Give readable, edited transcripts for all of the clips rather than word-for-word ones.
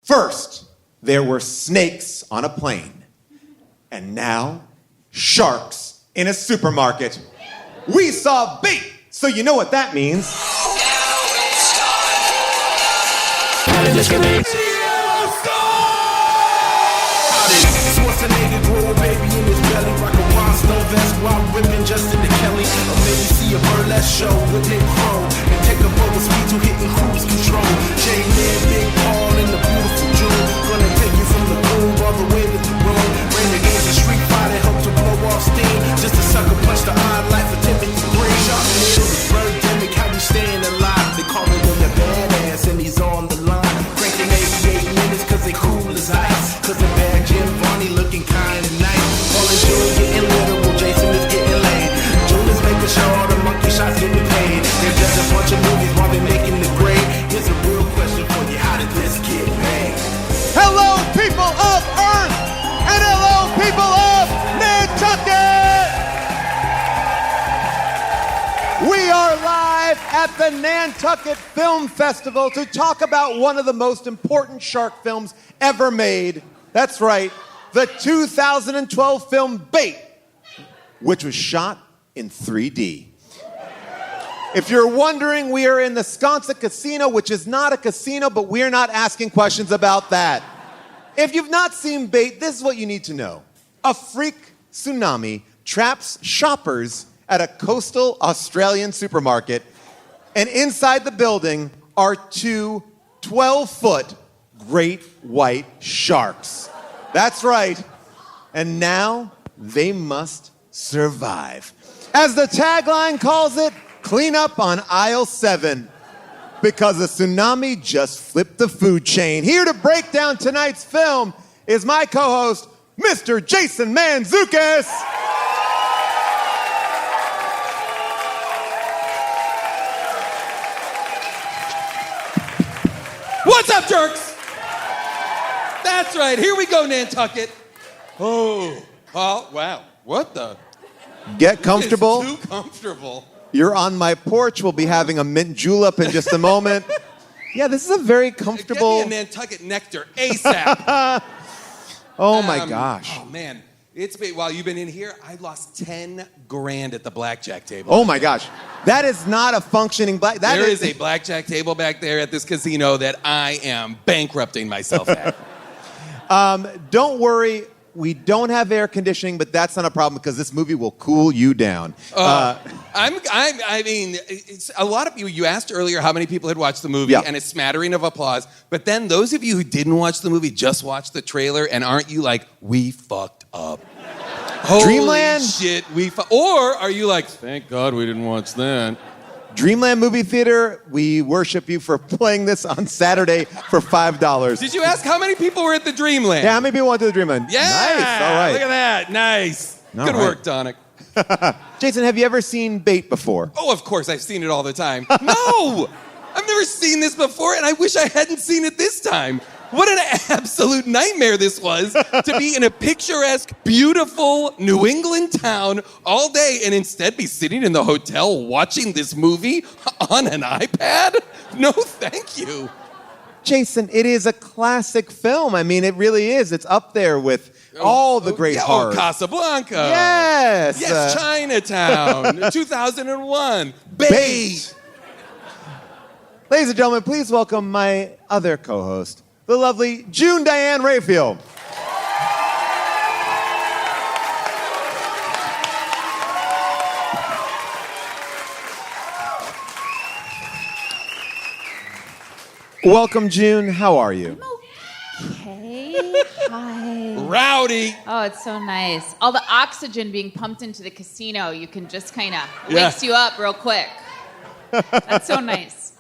First, there were snakes on a plane. And now, sharks in a supermarket. We saw bait, so you know what that means. Just in the Kelly, or maybe see a burlesque show with Nick Crow and take a boat with speed to hitting cruise control. J-Man, Big Paul, in the beautiful June, gonna take you from the groove all the way to the room. Rain the games of Street Fighter, help to blow off steam. Just a sucker punch the odd life of Timothy Green. Sharknado, birdemic, how we staying alive? They call him the badass, and he's on the line. Cranking 88 minutes, cause they cool as ice. Cause the bad Jim Varney looking kinda nice. All enjoy getting literal, Jason is getting laid. Making sure all the monkey shots getting paid. There's just a bunch of movies while they're making the grade. Here's a real question for you: how did this get made? Hello, people of Earth, and hello, people of Nantucket! We are live at the Nantucket Film Festival to talk about one of the most important shark films ever made. That's right, the 2012 film Bait, which was shot in 3D. If you're wondering, we are in the Sconset Casino, which is not a casino, but we're not asking questions about that. If you've not seen Bait, this is what you need to know. A freak tsunami traps shoppers at a coastal Australian supermarket, and inside the building are two 12-foot great white sharks. That's right. And now they must survive. As the tagline calls it, clean up on aisle 7. Because a tsunami just flipped the food chain. Here to break down tonight's film is my co-host, Mr. Jason Mantzoukas. What's up, jerks? That's right, here we go, Nantucket. Oh, wow, what the? Get comfortable. It's too comfortable. You're on my porch. We'll be having a mint julep in just a moment. Yeah, this is a very comfortable... Get me a Nantucket nectar ASAP. Oh, my gosh. Oh, man. It's been, while you've been in here, I lost 10 grand at the blackjack table. Oh, my gosh. That is not a functioning There is a blackjack table back there at this casino that I am bankrupting myself at. Don't worry. We don't have air conditioning, but that's not a problem because this movie will cool you down. I mean, it's a lot of you asked earlier how many people had watched the movie, and a smattering of applause. But then those of you who didn't watch the movie just watched the trailer, and aren't you like, we fucked up? Holy Dreamland? Shit, or are you like, thank God we didn't watch that? Dreamland Movie Theater, we worship you for playing this on Saturday for $5. Did you ask how many people were at the Dreamland? Yeah, how many people went to the Dreamland? Yeah! Nice, all right. Look at that, nice. Good work, Tonic. Jason, have you ever seen Bait before? Oh, of course, I've seen it all the time. No! I've never seen this before, and I wish I hadn't seen it this time. What an absolute nightmare this was, to be in a picturesque, beautiful New England town all day and instead be sitting in the hotel watching this movie on an iPad? No, thank you. Jason, it is a classic film. I mean, it really is. It's up there with all the great horror. Casablanca. Yes. Yes, Chinatown. 2001. Bait. Ladies and gentlemen, please welcome my other co-host, the lovely June Diane Rayfield. Welcome, June. How are you? Okay. Hi. Rowdy. Oh, it's so nice. All the oxygen being pumped into the casino, you can just kind of wakes you up real quick. That's so nice.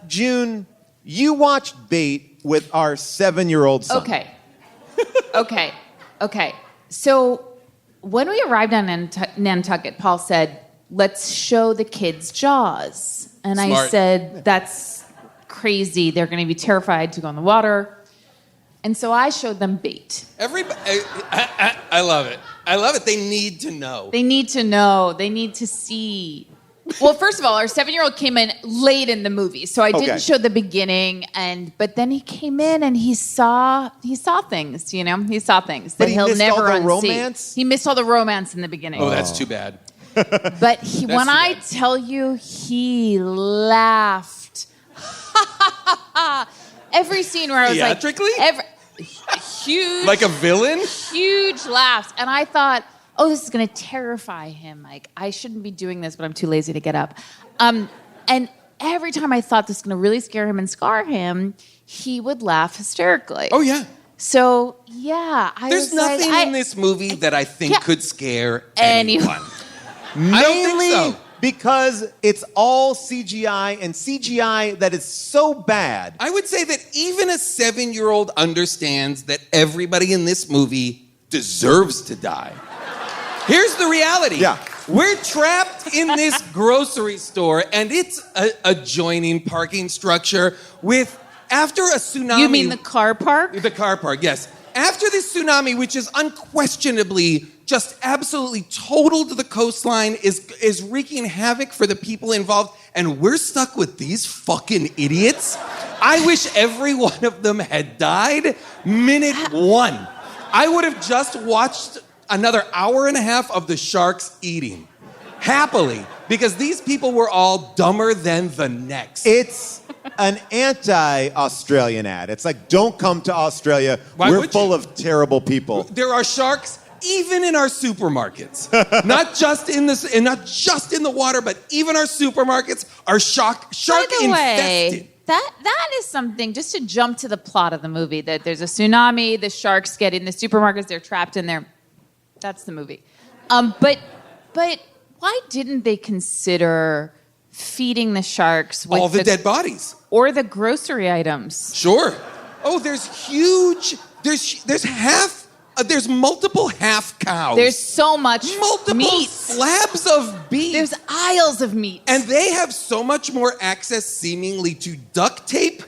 June, you watched Bait with our 7-year-old son. Okay. So when we arrived on Nantucket, Paul said, let's show the kids Jaws. And Smart. I said, that's crazy. They're going to be terrified to go in the water. And so I showed them Bait. Everybody, I love it. I love it. They need to know. They need to know. They need to see. Well, first of all, our 7-year-old came in late in the movie, so I didn't show the beginning. But then he came in and he saw things. You know, he saw things that But he he'll missed never all the unsee. romance? He missed all the romance in the beginning. Oh, that's too bad. But when too I bad. tell you, he laughed. Every scene where I was Theatrically? huge, Like a villain? huge laughs, and I thought, oh, this is going to terrify him. Like, I shouldn't be doing this, but I'm too lazy to get up. And every time I thought this was going to really scare him and scar him, he would laugh hysterically. Oh, yeah. So, yeah. There's nothing in this movie that I think could scare anyone. I don't Mainly think so. because it's all CGI, and CGI that is so bad. I would say that even a 7-year-old understands that everybody in this movie deserves to die. Here's the reality. Yeah. We're trapped in this grocery store, and it's a adjoining parking structure with, after a tsunami... You mean the car park? The car park, yes. After this tsunami, which is unquestionably just absolutely totaled the coastline, is wreaking havoc for the people involved, and we're stuck with these fucking idiots. I wish every one of them had died minute one. I would have just watched another hour and a half of the sharks eating. Happily. Because these people were all dumber than the next. It's an anti-Australian ad. It's like, don't come to Australia. Why We're would full you? of terrible people. There are sharks even in our supermarkets. not just in the water, but even our supermarkets are shark By the infested. way, that is something, just to jump to the plot of the movie, that there's a tsunami, the sharks get in the supermarkets, they're trapped in there. That's the movie. But why didn't they consider feeding the sharks with All the dead bodies. or the grocery items? Sure. Oh, there's huge. There's multiple half cows. There's so much multiple meat. slabs of beef. There's aisles of meat. And they have so much more access, seemingly, to duct tape,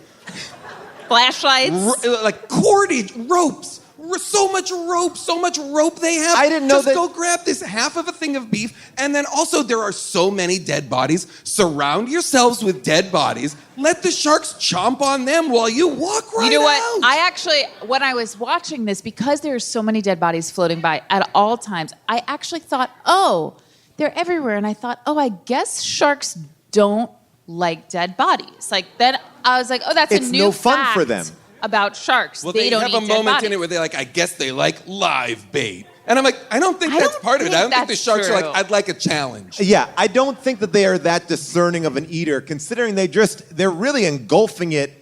Flashlights. like cordage, ropes. So much rope they have. I didn't know Just that- go grab this half of a thing of beef, and then also there are so many dead bodies. Surround yourselves with dead bodies. Let the sharks chomp on them while you walk right out. You know what? I actually, when I was watching this, because there are so many dead bodies floating by at all times, I actually thought, oh, they're everywhere. And I thought, oh, I guess sharks don't like dead bodies. Like, then I was like, oh, that's It's a new no fun fact for them. about sharks. Well, they don't have eat a dead moment bodies. in it where they're like, I guess they like live bait. And I'm like, I don't think I that's don't part of it. think I don't think the that's sharks are true. like, I'd like a challenge. Yeah, I don't think that they are that discerning of an eater, considering they're really engulfing it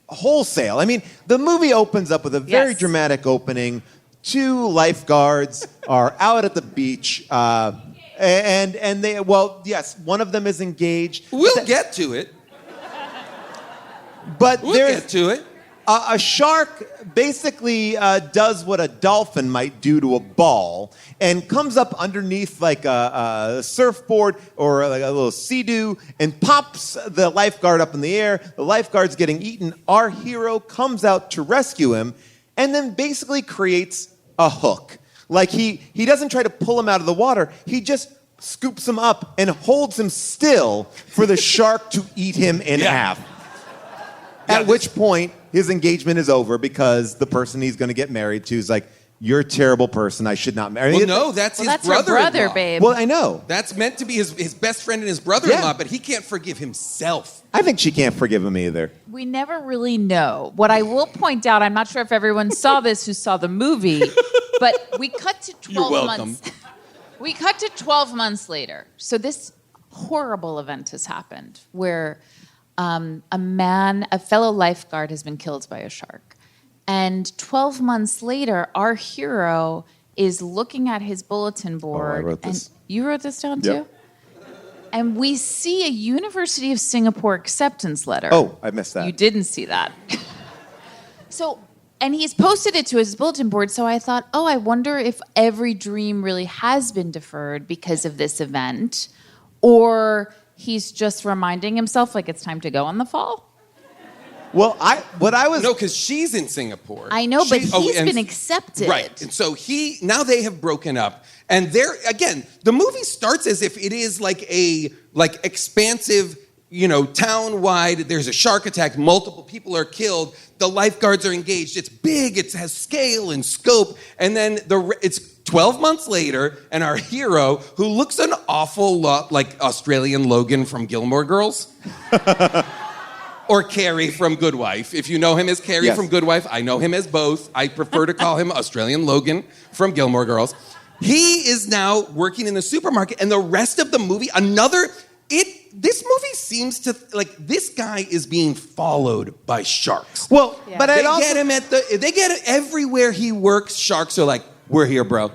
wholesale. I mean, the movie opens up with a very Yes. dramatic opening. 2 lifeguards are out at the beach, and they, well, yes, one of them is engaged. We'll get to it. But We'll there's get to it. a shark basically does what a dolphin might do to a ball and comes up underneath like a surfboard or like a little sea-doo and pops the lifeguard up in the air. The lifeguard's getting eaten. Our hero comes out to rescue him and then basically creates a hook. Like he doesn't try to pull him out of the water. He just scoops him up and holds him still for the shark to eat him in Yeah. half. Yeah, At which point, his engagement is over because the person he's going to get married to is like, you're a terrible person. I should not marry you. Well, no, that's Well, his that's her brother-in-law. brother, babe. Well, I know. That's meant to be his best friend and his brother-in-law, Yeah. but he can't forgive himself. I think she can't forgive him either. We never really know. What I will point out, I'm not sure if everyone saw this who saw the movie, but we cut to 12 You're welcome. months. We cut to 12 months later. So this horrible event has happened where a fellow lifeguard has been killed by a shark. And 12 months later, our hero is looking at his bulletin board. wrote this. And you wrote this down Yep. too? And we see a University of Singapore acceptance letter. Oh, I missed that. You didn't see that. So, and he's posted it to his bulletin board. So I thought, oh, I wonder if every dream really has been deferred because of this event, or he's just reminding himself like it's time to go in the fall. Well, what I was No, because she's in Singapore. I know, but She- he's and- been accepted. Right. And so now they have broken up. And again, the movie starts as if it is like a expansive, town-wide, there's a shark attack, multiple people are killed, the lifeguards are engaged, it's big, it has scale and scope, and then it's 12 months later, and our hero, who looks an awful lot like Australian Logan from Gilmore Girls, or Carrie from Good Wife. If you know him as Carrie Yes. from Good Wife, I know him as both. I prefer to call him Australian Logan from Gilmore Girls. He is now working in the supermarket, and the rest of the movie, this movie seems to, this guy is being followed by sharks. well, Yeah. but They I'd also get him they get it everywhere he works. Sharks are like, we're here, bro.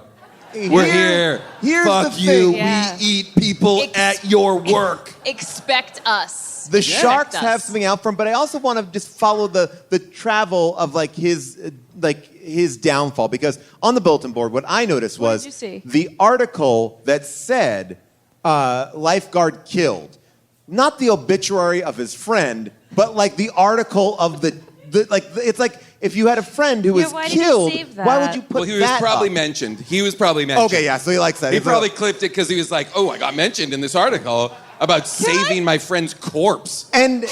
We're here. Here's Fuck the you. thing. Yeah. We eat people at your work. Expect us. The Expect sharks us. have something out from, but I also want to just follow the travel of his downfall, because on the bulletin board, what I noticed What was did you see? the article that said lifeguard killed, not the obituary of his friend, but like the article of the it's like if you had a friend who was why did you killed, save why would that? you put Well, he was that probably up? mentioned. He was probably mentioned. Okay, yeah, so he likes that. He It's probably clipped it because he was like, oh, I got mentioned in this article about saving my friend's corpse. And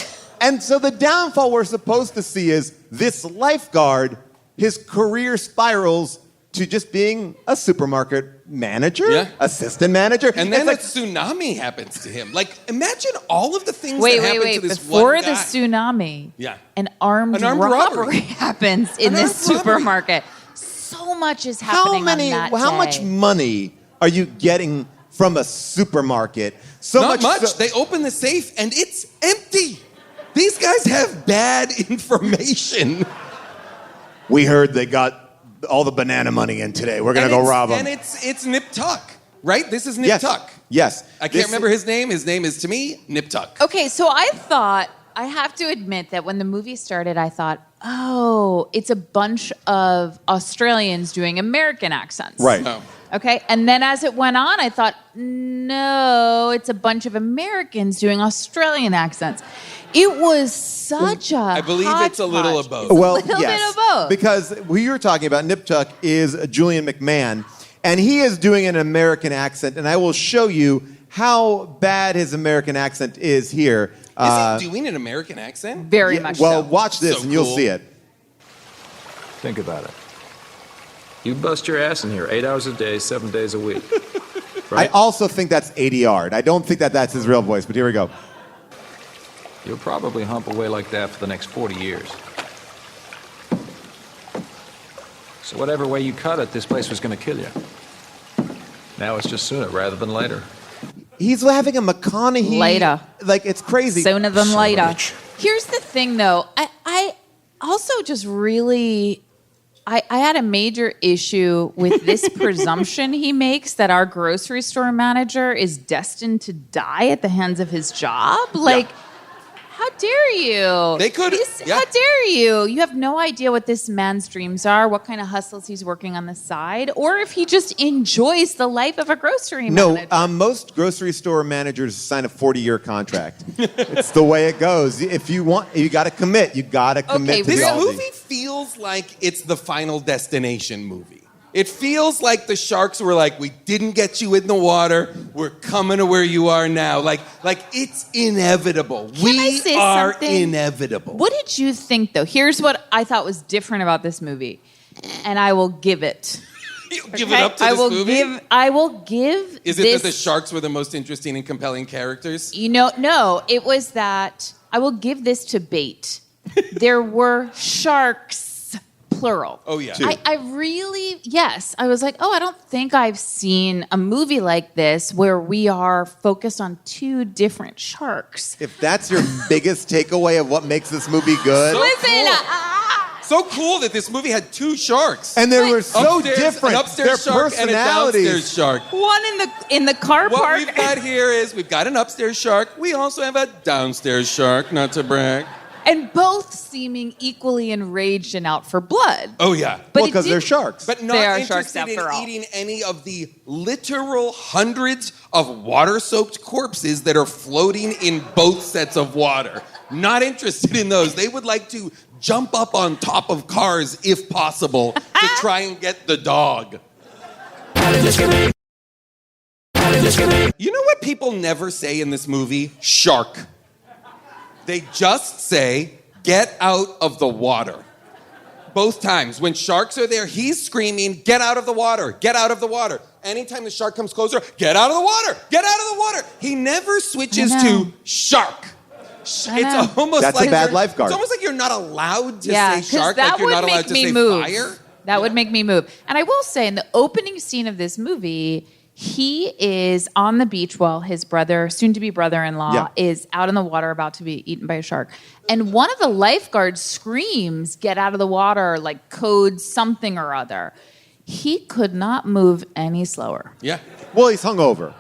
so the downfall we're supposed to see is this lifeguard, his career spirals to just being a supermarket manager, Yeah. assistant manager. And then it's a tsunami happens to him. Like, imagine all of the things Wait, that happen wait. to this Before one the guy. tsunami, Yeah. an armed robbery robbery. happens in An this armed robbery. supermarket. So much is how happening many? on that How day. much money are you getting from a supermarket? So Not much. so- They open the safe and it's empty. These guys have bad information. we heard they got all the banana money in today. We're gonna And go it's- rob them. And it's Nip Tuck, right? This is Nip yes, Tuck. yes. I can't This- remember his name. His name is, to me, Nip Tuck. Okay, so I have to admit that when the movie started, I thought, oh, it's a bunch of Australians doing American accents. Right. Oh. Okay, and then as it went on, I thought, no, it's a bunch of Americans doing Australian accents. It was such a I believe it's a little of both. It's Well, a little yes, bit of both. because who you're talking about, Nip Tuck, is Julian McMahon, and he is doing an American accent, and I will show you how bad his American accent is here. Is he doing an American accent? Very Yeah, much well, so. watch this, So and you'll cool. see it. Think about it. You bust your ass in here 8 hours a day, 7 days a week. I Right? also think that's ADR. I don't think that's his real voice, but here we go. You'll probably hump away like that for the next 40 years. So whatever way you cut it, this place was going to kill you. Now it's just sooner rather than later. He's having a McConaughey. Later. Like, it's crazy. Sooner than Son of a later. bitch. Here's the thing, though. I also just really, I had a major issue with this presumption he makes that our grocery store manager is destined to die at the hands of his job. Like, how dare you? They could- yeah. How dare you? You have no idea what this man's dreams are, what kind of hustles he's working on the side, or if he just enjoys the life of a grocery No, manager. most grocery store managers sign a 40-year contract. It's the way it goes. If you want, you got to commit. You got to commit Okay, to This the Aldi. movie feels like it's the Final Destination movie. It feels like the sharks were like, we didn't get you in the water. We're coming to where you are now. Like it's inevitable. Can I We say are something? inevitable. What did you think, though? Here's what I thought was different about this movie, and I will give it. You give Okay? it up to I this will movie? I will give. Is it this, that the sharks were the most interesting and compelling characters? No. It was that I will give this to bait. There were sharks, plural. Oh, yeah. I really, yes. I was like, I don't think I've seen a movie like this where we are focused on two different sharks. If that's your biggest takeaway of what makes this movie good, So Listen, cool. So cool that this movie had two sharks. and they were so Upstairs- different. An upstairs Their shark and a personalities. downstairs shark. one in the car What park. we've got here is we've got an upstairs shark. We also have a downstairs shark, not to brag. And both seeming equally enraged and out for blood. Oh, yeah. But Well, it because they're did- sharks. But They not are sharks interested in after all. eating any of the literal hundreds of water-soaked corpses that are floating in both sets of water. Not interested in those. They would like to jump up on top of cars if possible to try and get the dog. You know what people never say in this movie? Shark. They just say, get out of the water. Both times. When sharks are there, he's screaming, get out of the water, get out of the water. Anytime the shark comes closer, get out of the water, get out of the water. He never switches to shark. It's almost That's like a bad lifeguard. It's almost like you're not allowed to say shark, that like you're would not allowed make to me say move. fire. That would make me move. And I will say, in the opening scene of this movie, he is on the beach while his brother, soon-to-be brother-in-law, is out in the water about to be eaten by a shark. And one of the lifeguards screams, get out of the water, like codes something or other. He could not move any slower. Yeah. Well, he's hungover.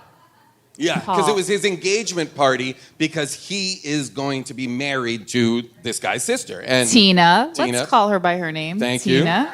Yeah, because it was his engagement party because he is going to be married to this guy's sister. And Tina. Let's call her by her name. Thank you. Tina.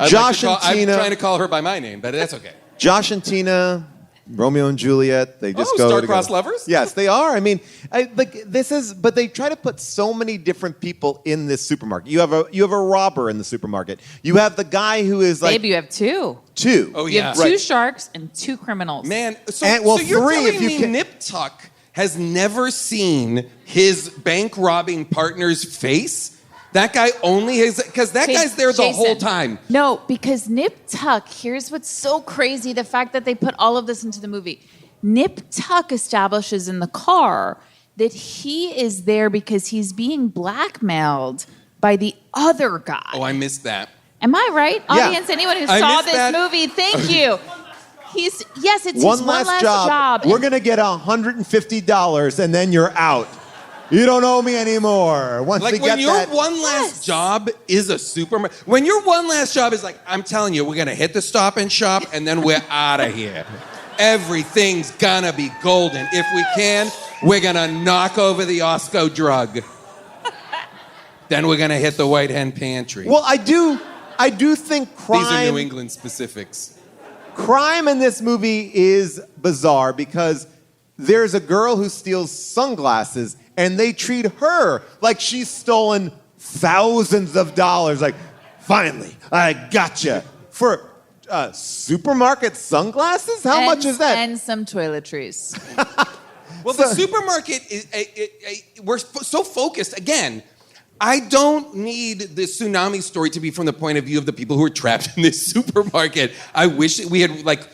Josh and Tina. I'm trying to call her by my name, but that's okay. Josh and Tina, Romeo and Juliet, they just go star-crossed together. lovers? Yes, they are. I mean, but they try to put so many different people in this supermarket. You have a robber in the supermarket. You have the guy who is like... Babe, you have two. Two. Oh, You yeah. have two sharks and two criminals. Man, so you're three telling if you me can... Nip Tuck has never seen his bank robbing partner's face? That guy only has... Because that guy's there the whole time. No, because Nip Tuck, here's what's so crazy, the fact that they put all of this into the movie. Nip Tuck establishes in the car that he is there because he's being blackmailed by the other guy. Oh, I missed that. Am I right? Yeah. Audience, anyone who I saw missed this that. movie, thank you. It's his One last job. We're going to get $150 and then you're out. You don't owe me anymore. Once we Like get when your that... one last job is a supermarket. When your one last job is like, I'm telling you, we're going to hit the Stop and Shop and then we're out of here. Everything's going to be golden. If we can, we're going to knock over the Osco drug. Then we're going to hit the White Hen Pantry. Well, I do think crime... These are New England specifics. Crime in this movie is bizarre because there's a girl who steals sunglasses and they treat her like she's stolen thousands of dollars. Like, finally, I gotcha. For supermarket sunglasses? How much is that? And some toiletries. Well, the supermarket is... we're so focused. Again, I don't need the tsunami story to be from the point of view of the people who are trapped in this supermarket. I wish we had like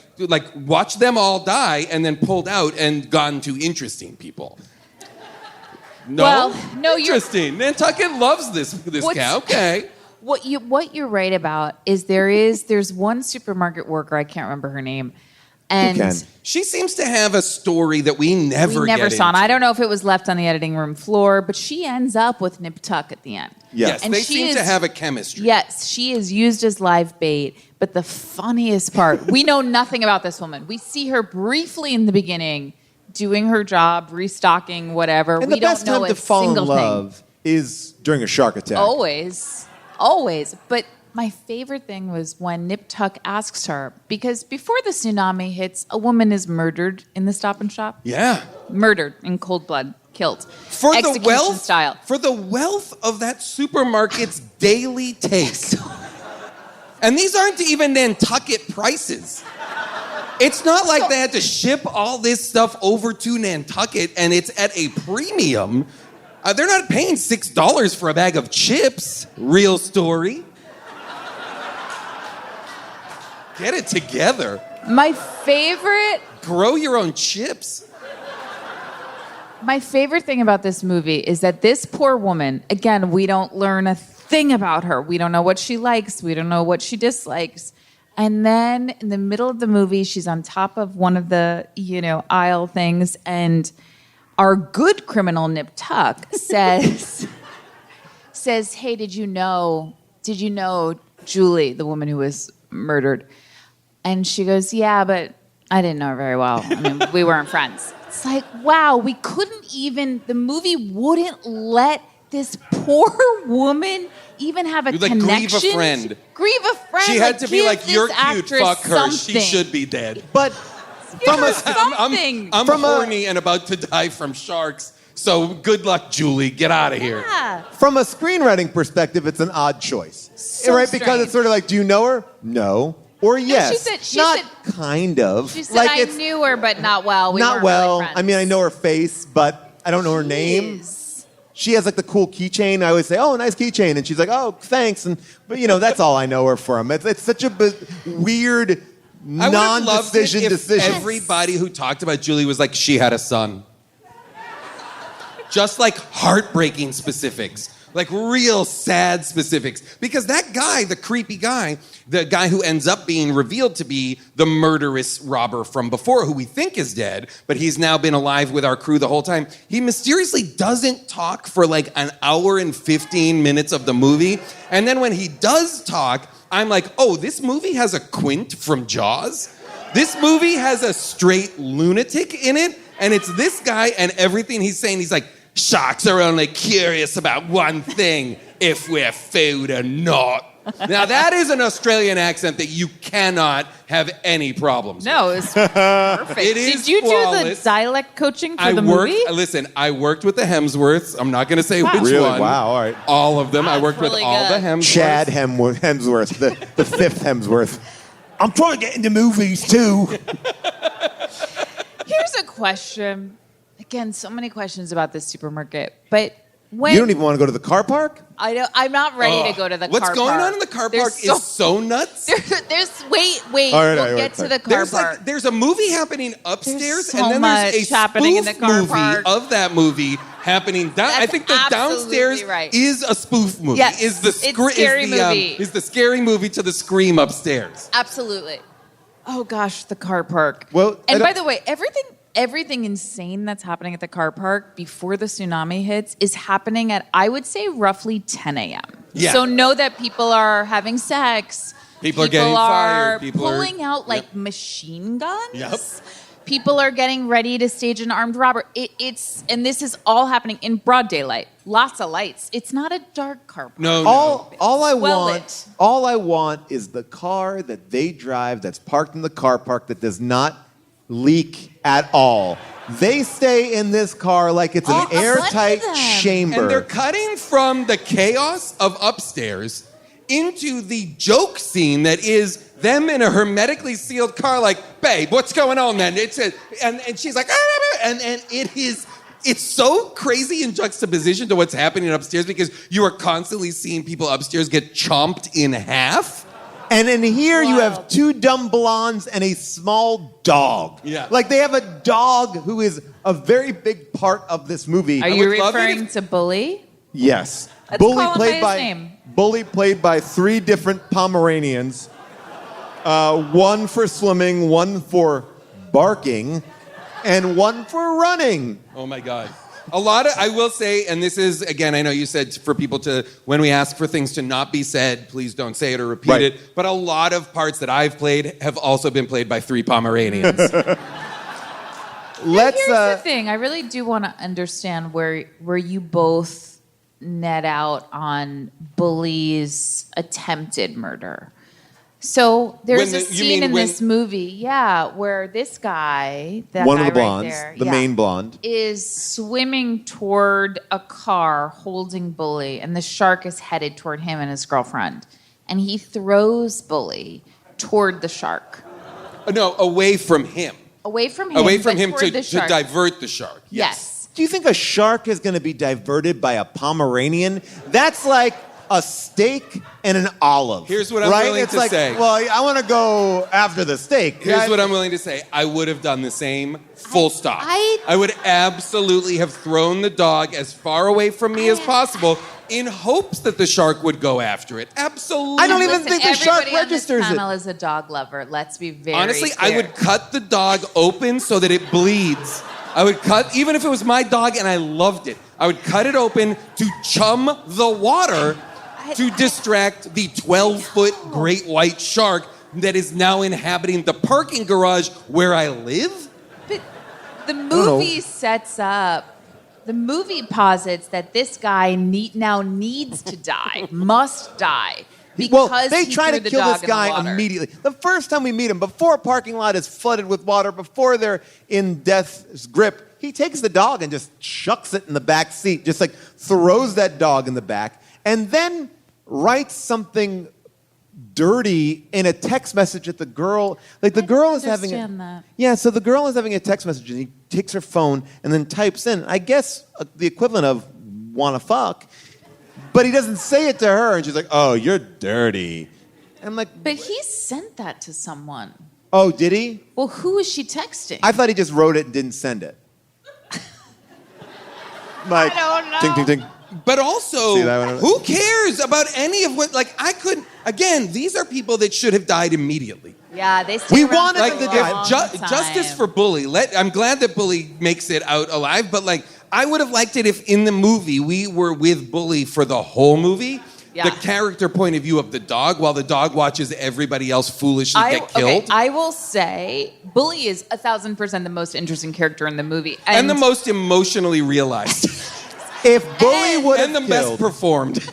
watched them all die and then pulled out and gone to interesting people. No, Well, no, interesting. Nantucket loves this cow. Okay. What you're right about is there's one supermarket worker, I can't remember her name, and can? She seems to have a story that we never get saw. And into. I don't know if it was left on the editing room floor, but she ends up with Nip Tuck at the end. Yes, And they she seem to is- have a chemistry. Yes, she is used as live bait. But the funniest part, we know nothing about this woman. We see her briefly in the beginning doing her job, restocking, whatever. And we the best don't know time to a fall in single love thing. is during a shark attack. Always. But my favorite thing was when Nip Tuck asks her, because before the tsunami hits, a woman is murdered in the Stop and Shop. Yeah. Murdered in cold blood, killed. For Execution the wealth style. For the wealth of that supermarket's daily take. And these aren't even Nantucket prices. It's not like they had to ship all this stuff over to Nantucket and it's at a premium. They're not paying $6 for a bag of chips. Real story. Get it together. My favorite Grow your own chips. My favorite thing about this movie is that this poor woman, again, we don't learn a thing about her. We don't know what she likes. We don't know what she dislikes. And then in the middle of the movie, she's on top of one of the, aisle things, and our good criminal Nip Tuck says, "Hey, did you know Julie, the woman who was murdered?" And she goes, "Yeah, but I didn't know her very well. I mean, we weren't friends." It's like, wow, the movie wouldn't let this poor woman even have a connection. Grieve a friend. Grieve a friend. She had to be give like, this you're cute, actress fuck her, something. she should be dead. But Give her something. I'm horny and about to die from sharks. So good luck, Julie. Get out of here. Yeah. From a screenwriting perspective, it's an odd choice. So right? Because it's strange. sort of like, do you know her? No. Or yes. she not said- kind of. She said, like I knew her, but not well. We not weren't well. Really friends. I mean, I know her face, but I don't know her name. Jeez. She has like the cool keychain. I always say, "Oh, nice keychain," and she's like, "Oh, thanks." But that's all I know her from. It's such a weird I would have loved it non-decision if decision. everybody who talked about Julie was like, she had a son. Just like heartbreaking specifics. Like real sad specifics. Because that guy, the creepy guy, the guy who ends up being revealed to be the murderous robber from before, who we think is dead, but he's now been alive with our crew the whole time, he mysteriously doesn't talk for like an hour and 15 minutes of the movie. And then when he does talk, I'm like, oh, this movie has a Quint from Jaws? This movie has a straight lunatic in it, and it's this guy, and everything he's saying, he's like, sharks are only curious about one thing, if we're food or not. Now, that is an Australian accent that you cannot have any problems with. No, it's perfect. It is Did you do flawless. the dialect coaching for the movie? Listen, I worked with the Hemsworths. I'm not going to say which Really? one. Wow, all right. All of them. I That's worked with really all the good. Hemsworths. Chad Hemsworth, the fifth Hemsworth. I'm trying to get into movies too. Here's a question. Again, so many questions about this supermarket. But when You don't even want to go to the car park? I'm not ready to go to the What's car going park. on in the car There's park is so nuts. There's wait. All right, we'll all right, get to all the right. car There's park. there's a movie happening upstairs, There's so and then there's a much happening in the spoof car movie park. of that movie happening down. I That's think the absolutely downstairs right. is a spoof movie. Yes, is the it's scr- scary is the, movie. Is the scary movie to the Scream upstairs? Absolutely. Oh gosh, the car park. Well, I and don't- by the way, everything insane that's happening at the car park before the tsunami hits is happening at, I would say, roughly 10 a.m. Yeah. So know that people are having sex. People are getting fired. People are- pulling out like Yep. machine guns. Yep. People are getting ready to stage an armed robbery. And this is all happening in broad daylight. Lots of lights. It's not a dark car park. No, All I Well want, lit. all I want is the car that they drive that's parked in the car park that does not leak at all. They stay in this car like it's Oh, an a bunch of airtight them. chamber. And they're cutting from the chaos of upstairs into the joke scene that is them in a hermetically sealed car, like, babe, what's going on, man? And she's like, and it's so crazy in juxtaposition to what's happening upstairs because you are constantly seeing people upstairs get chomped in half. And in here, you have Wild. two dumb blondes and a small dog. Yeah. Like they have a dog who is a very big part of this movie. Are you would love it referring if- to Bully? Yes. Let's call him by his name. Bully played by three different Pomeranians. One for swimming, one for barking, and one for running. Oh my God. I will say, and this is, again, I know you said for people to, when we ask for things to not be said, please don't say it or repeat Right. it. But a lot of parts that I've played have also been played by three Pomeranians. Let's. Here's the thing. I really do want to understand where you both net out on Bully's attempted murder. So there's When a you scene mean in when- this movie, where this guy, that one guy of the right blondes, there, the main blonde. is swimming toward a car holding Bully, and the shark is headed toward him and his girlfriend. And he throws Bully toward the shark. No, away from him. Away from him, Away from but him toward to the shark. divert the shark. Yes. Do you think a shark is going to be diverted by a Pomeranian? That's like a steak and an olive. Here's what I'm right? willing It's to like, say. Well, I want to go after the steak. Here's what I'm willing to say. I would have done the same, full stop. I would absolutely have thrown the dog as far away from me as possible in hopes that the shark would go after it. Absolutely. I don't even think the shark everybody on this registers it. panel is a dog lover. Let's be very Honestly, clear. I would cut the dog open so that it bleeds. I would cut, even if it was my dog and I loved it, I would cut it open to chum the water to distract the 12-foot great white shark that is now inhabiting the parking garage where I live. But the movie sets up. The movie posits that this guy now needs to die, must die, because Well, they he try threw to the kill dog this in the guy water. immediately. The first time we meet him, before a parking lot is flooded with water, before they're in death's grip, he takes the dog and just chucks it in the back seat, just like throws that dog in the back, and then writes something dirty in a text message at the girl. Like the girl is having that. Yeah, so the girl is having a text message and he takes her phone and then types in, I guess the equivalent of wanna fuck, but he doesn't say it to her and she's like, oh, you're dirty. And I'm like, But he sent that to someone. oh, did he? Well, who is she texting? I thought he just wrote it and didn't send it. Like, I don't know. ting, ting, ting. But also, See that one? who cares about any of what? Like, I couldn't. Again, these are people that should have died immediately. Yeah, they stay We around wanted for Like, them a to die. long time. justice for Bully. I'm glad that Bully makes it out alive. But like, I would have liked it if in the movie we were with Bully for the whole movie. Yeah. The character point of view of the dog, while the dog watches everybody else foolishly get killed. Okay, I will say, Bully is 1,000% the most interesting character in the movie, and the most emotionally realized. If Bully would and the have best killed, performed.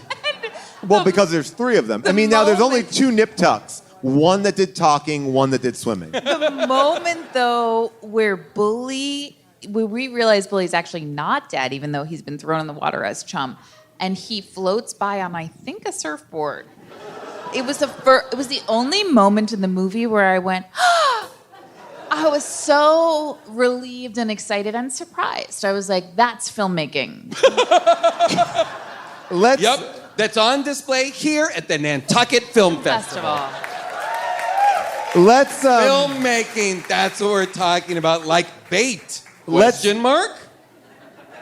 well, because there's 3 of them. I mean, now there's only 2 nip tucks. One that did talking, one that did swimming. The moment though where we realize Bully's actually not dead, even though he's been thrown in the water as chum, and he floats by on, I think, a surfboard. It was the only moment in the movie where I went, I was so relieved and excited and surprised. I was like, that's filmmaking. Let's. Yep, that's on display here at the Nantucket Film Festival. Let's. Filmmaking, that's what we're talking about. Like bait. Question mark?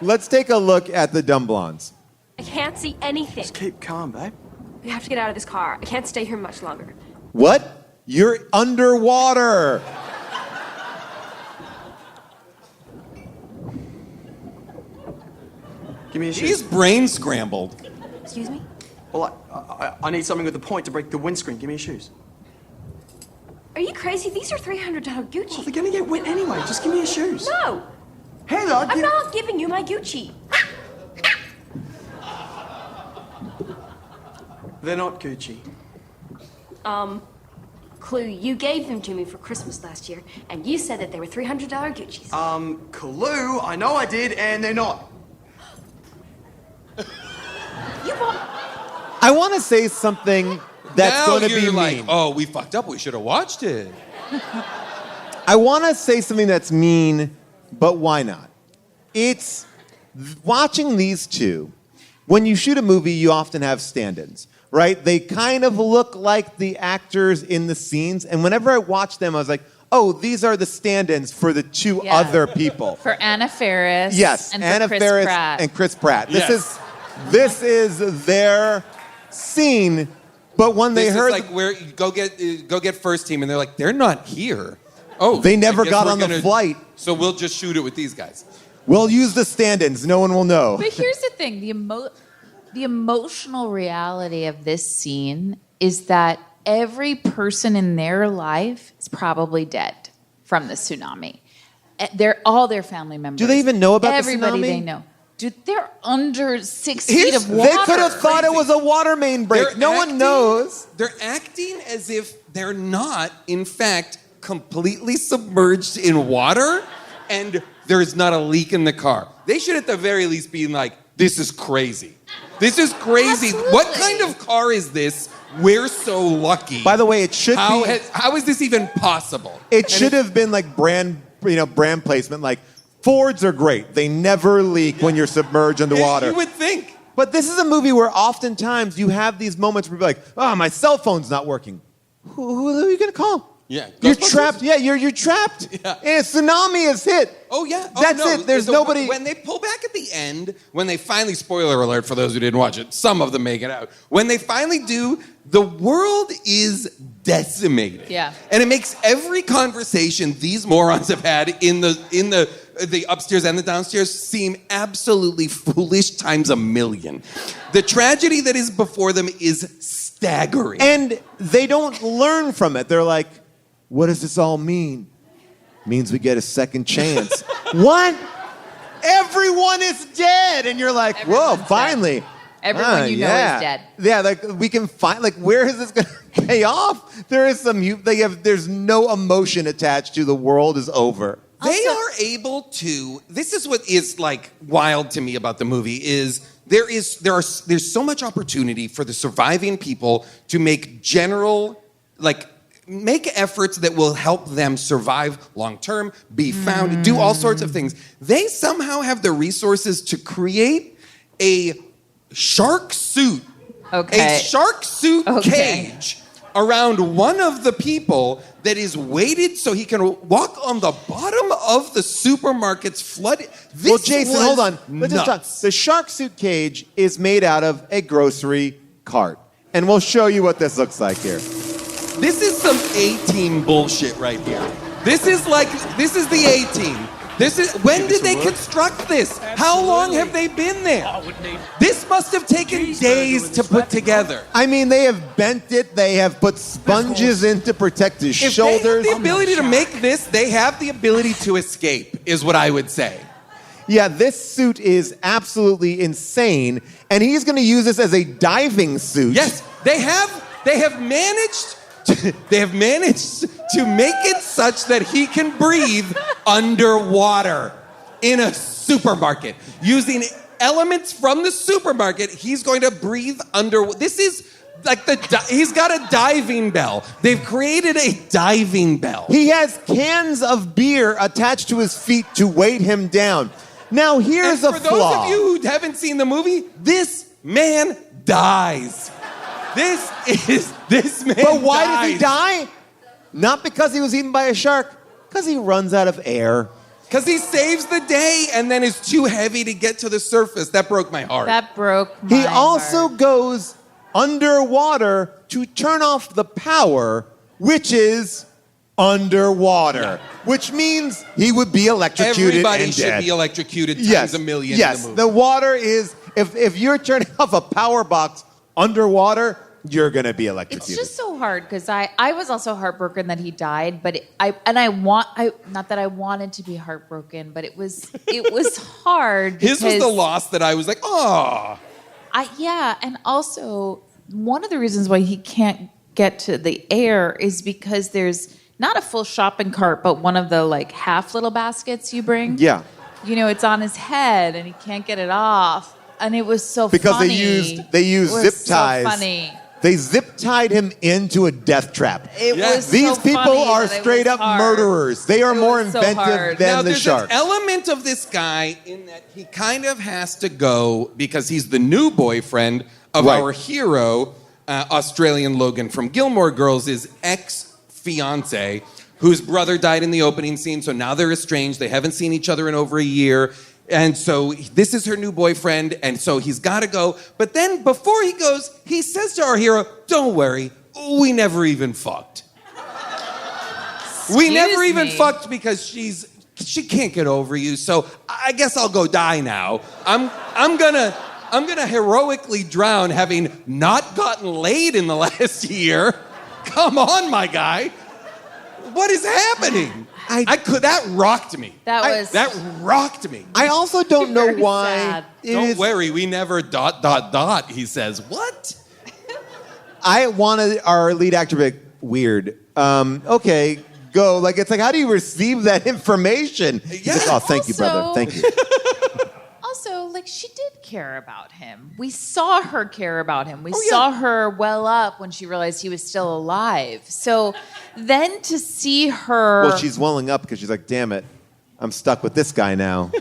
Let's take a look at the dumb blondes. I can't see anything. Just keep calm, babe. We have to get out of this car. I can't stay here much longer. What? You're underwater. Give me a She's shoes. brain scrambled. Excuse me? Well, I need something with a point to break the windscreen. Give me your shoes. Are you crazy? These are $300 Gucci. Oh, they're gonna get wet anyway. Just give me your shoes. No! Heather, I'm not giving you my Gucci. They're not Gucci. Clue, you gave them to me for Christmas last year, and you said that they were $300 Gucci's. Clue, I know I did, and they're not. You bought... I want to say something that's now going to you're be like, mean. oh, we fucked up. We should have watched it. I want to say something that's mean, but why not? It's watching these two. When you shoot a movie, you often have stand-ins, right? They kind of look like the actors in the scenes. And whenever I watched them, I was like, oh, these are the stand-ins for the 2 Yeah. other people. For Anna Faris. Yes, and Anna for Chris Faris Pratt. and Chris Pratt. Yes. This is their scene. But when they This heard, is like where you go get first team, and they're like, they're not here. Oh, They never I guess got we're on the flight. So we'll just shoot it with these guys. we'll use the stand-ins. No one will know. But here's the thing: the emotional reality of this scene is that every person in their life is probably dead from the tsunami. All their family members. Do they even know about the everybody tsunami? they know? Dude, they're under 6 feet of water. They could have thought it was a water main break. No one knows. They're acting as if they're not, in fact, completely submerged in water, and there's not a leak in the car. They should, at the very least, be like, "This is crazy. This is crazy. Absolutely. What kind of car is this? We're so lucky." By the way, it should how be. how is this even possible? It should have been like brand placement. Like Fords are great. They never leak when you're submerged underwater. You would think. But this is a movie where oftentimes you have these moments where you're like, oh, my cell phone's not working. Who are you going to call? Yeah. You're Ghostbusters? trapped. Yeah, you're trapped. Yeah. And a tsunami has hit. Oh, yeah. Oh, That's no. it. There's nobody. When they pull back at the end, when they finally, spoiler alert for those who didn't watch it, some of them make it out. When they finally do, the world is decimated. Yeah. And it makes every conversation these morons have had in the upstairs and the downstairs seem absolutely foolish times a million. The tragedy that is before them is staggering. And they don't learn from it. They're like, what does this all mean? Means we get a second chance. What? Everyone is dead. And you're like, whoa, Everyone's dead. finally. Everyone you know is dead. Yeah, like we can find, like, where is this going to pay off? There is there's no emotion attached to the world is over. They are able to. This is what is like wild to me about the movie is there's so much opportunity for the surviving people to make make efforts that will help them survive long term, be found, do all sorts of things. They somehow have the resources to create a shark suit, a shark suit cage around one of the people that is weighted so he can walk on the bottom of the supermarket's flood. Well, Jason, hold on. Let's just talk. The shark suit cage is made out of a grocery cart. And we'll show you what this looks like here. This is some A-Team bullshit right here. This is the A-Team. When did they construct this? How long have they been there? This must have taken days to put together. I mean, they have bent it. They have put sponges in to protect his shoulders. If they have the ability to make this, they have the ability to escape, is what I would say. Yeah, this suit is absolutely insane, and he's going to use this as a diving suit. Yes, they have managed to make it such that he can breathe underwater in a supermarket. Using elements from the supermarket, he's going to breathe under. This is like he's got a diving bell. They've created a diving bell. He has cans of beer attached to his feet to weight him down. Now, here's a flaw. For those of you who haven't seen the movie, this man dies. This man But why dies. did he die? Not because he was eaten by a shark, because he runs out of air. Because he saves the day and then is too heavy to get to the surface. That broke my heart. That broke my He also heart. goes underwater to turn off the power, which is underwater, which means he would be electrocuted Everybody and should dead. be electrocuted times a million Yes, in the movie. the water is, if you're turning off a power box underwater, you're going to be electrocuted. It's just so hard because I was also heartbroken that he died, but not that I wanted to be heartbroken, but it was hard. His was because the loss that I was like, oh. And also one of the reasons why he can't get to the air is because there's not a full shopping cart, but one of the like half little baskets you bring. Yeah. It's on his head and he can't get it off. And it was so Because funny. they used zip ties. So funny. They zip tied him into a death trap. It was These so people funny are that it straight was up hard. murderers. They are It more was so inventive hard. than Now, the there's sharks. an element of this guy in that he kind of has to go because he's the new boyfriend of Right. our hero, Australian Logan from Gilmore Girls' ex-fiance, whose brother died in the opening scene, so now they're estranged. They haven't seen each other in over a year. And so this is her new boyfriend, and so he's got to go. But then before he goes, he says to our hero, don't worry, we never even fucked. We never even fucked because she can't get over you, so I guess I'll go die now. I'm gonna heroically drown having not gotten laid in the last year. Come on, my guy. What is happening? That rocked me. That rocked me. I also don't know Very why. sad. Don't worry, we never ... He says, what? I wanted our lead actor to be like, weird. Okay, go. Like, it's like, how do you receive that information? He's like, oh, thank you, brother. Also- Thank you. Also, like, she did care about him. We saw her care about him. We saw her well up when she realized he was still alive. So then to see her... Well, she's welling up because she's like, damn it, I'm stuck with this guy now.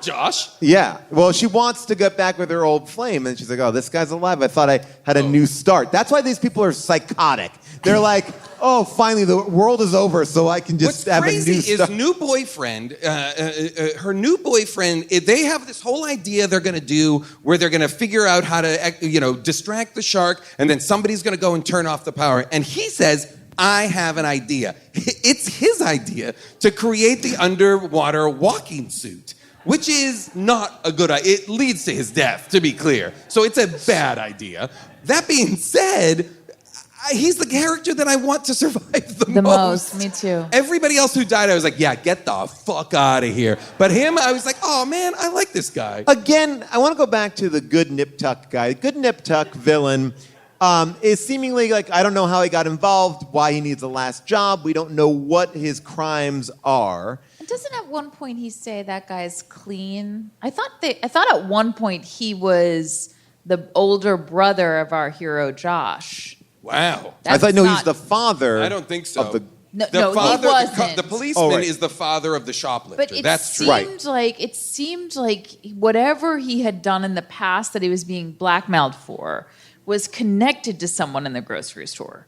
Josh? Yeah. Well, she wants to get back with her old flame, and she's like, oh, this guy's alive. I thought I had a new start. That's why these people are psychotic. They're like, oh, finally, the world is over, so I can just have a new What's start. crazy is new boyfriend, her new boyfriend, they have this whole idea they're going to do where they're going to figure out how to, distract the shark, and then somebody's going to go and turn off the power. And he says, I have an idea. It's his idea to create the underwater walking suit, which is not a good idea. It leads to his death, to be clear. So it's a bad idea. That being said, he's the character that I want to survive the most. Me too. Everybody else who died, I was like, yeah, get the fuck out of here. But him, I was like, oh man, I like this guy. Again, I want to go back to the good Nip Tuck guy. The good Nip Tuck villain is seemingly like, I don't know how he got involved, why he needs a last job. We don't know what his crimes are. Doesn't at one point he say that guy's clean? I thought at one point he was the older brother of our hero Josh. Wow. I thought, no, he's not- the father. I don't think so. Of the, No, The no, father, he wasn't. the policeman Oh, right. is the father of the shoplifter. But it That's true. seemed like whatever he had done in the past that he was being blackmailed for was connected to someone in the grocery store.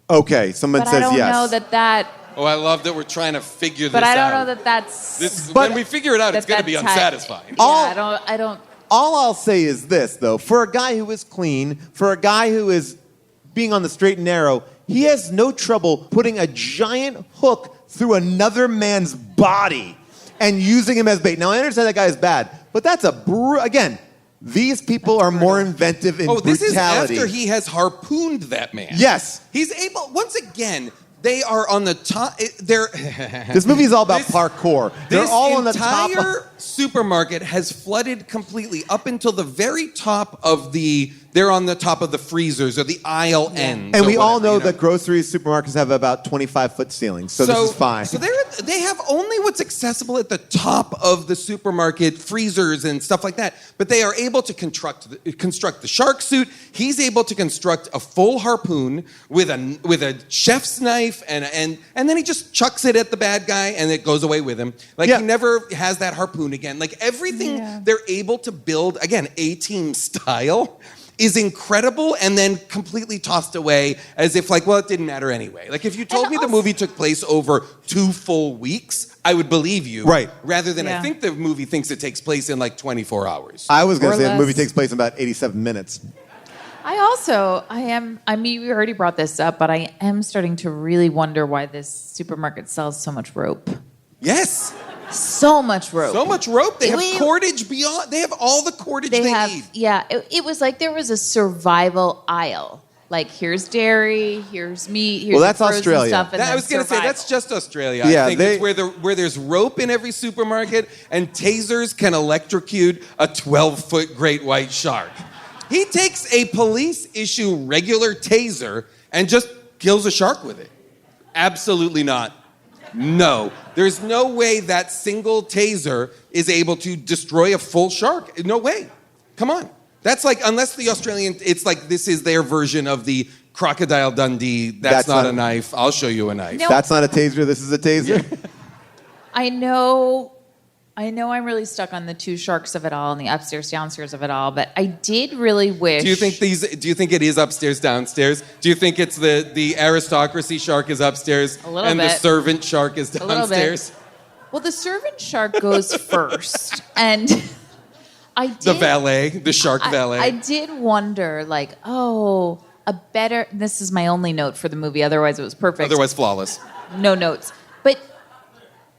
okay, someone But says I don't yes. know that. Oh, I love that we're trying to figure But this I don't out. know that that's. But- when we figure it out, it's going to be unsatisfying. Yeah, I don't. All I'll say is this, though. For a guy who is clean, for a guy who is being on the straight and narrow, he has no trouble putting a giant hook through another man's body and using him as bait. Now, I understand that guy is bad, but that's again, these people are more inventive in Oh, this brutality. is after he has harpooned that man. Yes. He's able, once again, they are on the top. This movie is all about parkour. They're This all on the top. entire supermarket has flooded completely up until the very top of they're on the top of the freezers or the aisle ends. And or we all whatever, know you that grocery supermarkets have about 25-foot ceilings, so this is fine. So they have only what's accessible at the top of the supermarket freezers and stuff like that. But they are able to construct the shark suit. He's able to construct a full harpoon with a chef's knife, and then he just chucks it at the bad guy, and it goes away with him. Like Yeah. he never has that harpoon again. Like everything they're able to build again, A-team style. Is incredible and then completely tossed away as if like, well, it didn't matter anyway. Like if you told me the movie took place over 2 full weeks, I would believe you. Right. Rather than I Yeah. think the movie thinks it takes place in like 24 hours. I was going Or to say the movie less. takes place in about 87 minutes. I mean, we already brought this up, but I am starting to really wonder why this supermarket sells so much rope. Yes. So much rope. So much rope. They have We- cordage beyond. They have all the cordage they need. Yeah, it was like there was a survival aisle. Like here's dairy, here's meat, here's Well, that's frozen Australia. stuff, and I then was going to say survival. that's just Australia. Yeah, I think they- it's where there's rope in every supermarket and tasers can electrocute a 12-foot great white shark. He takes a police issue regular taser and just kills a shark with it. Absolutely not. No. There's no way that single taser is able to destroy a full shark. No way. Come on. That's like, unless the Australian, it's like this is their version of the Crocodile Dundee. That's not a knife. I'll show you a knife. No. That's not a taser. This is a taser. I know I'm really stuck on the two sharks of it all and the upstairs downstairs of it all, but I did really wish. Do you think it is upstairs, downstairs? Do you think it's the aristocracy shark is upstairs A little and the bit. servant shark is A little bit. downstairs? Well, the servant shark goes first, and I did. The valet, the shark valet. I did wonder, like, this is my only note for the movie, otherwise it was perfect. Otherwise flawless. No notes. But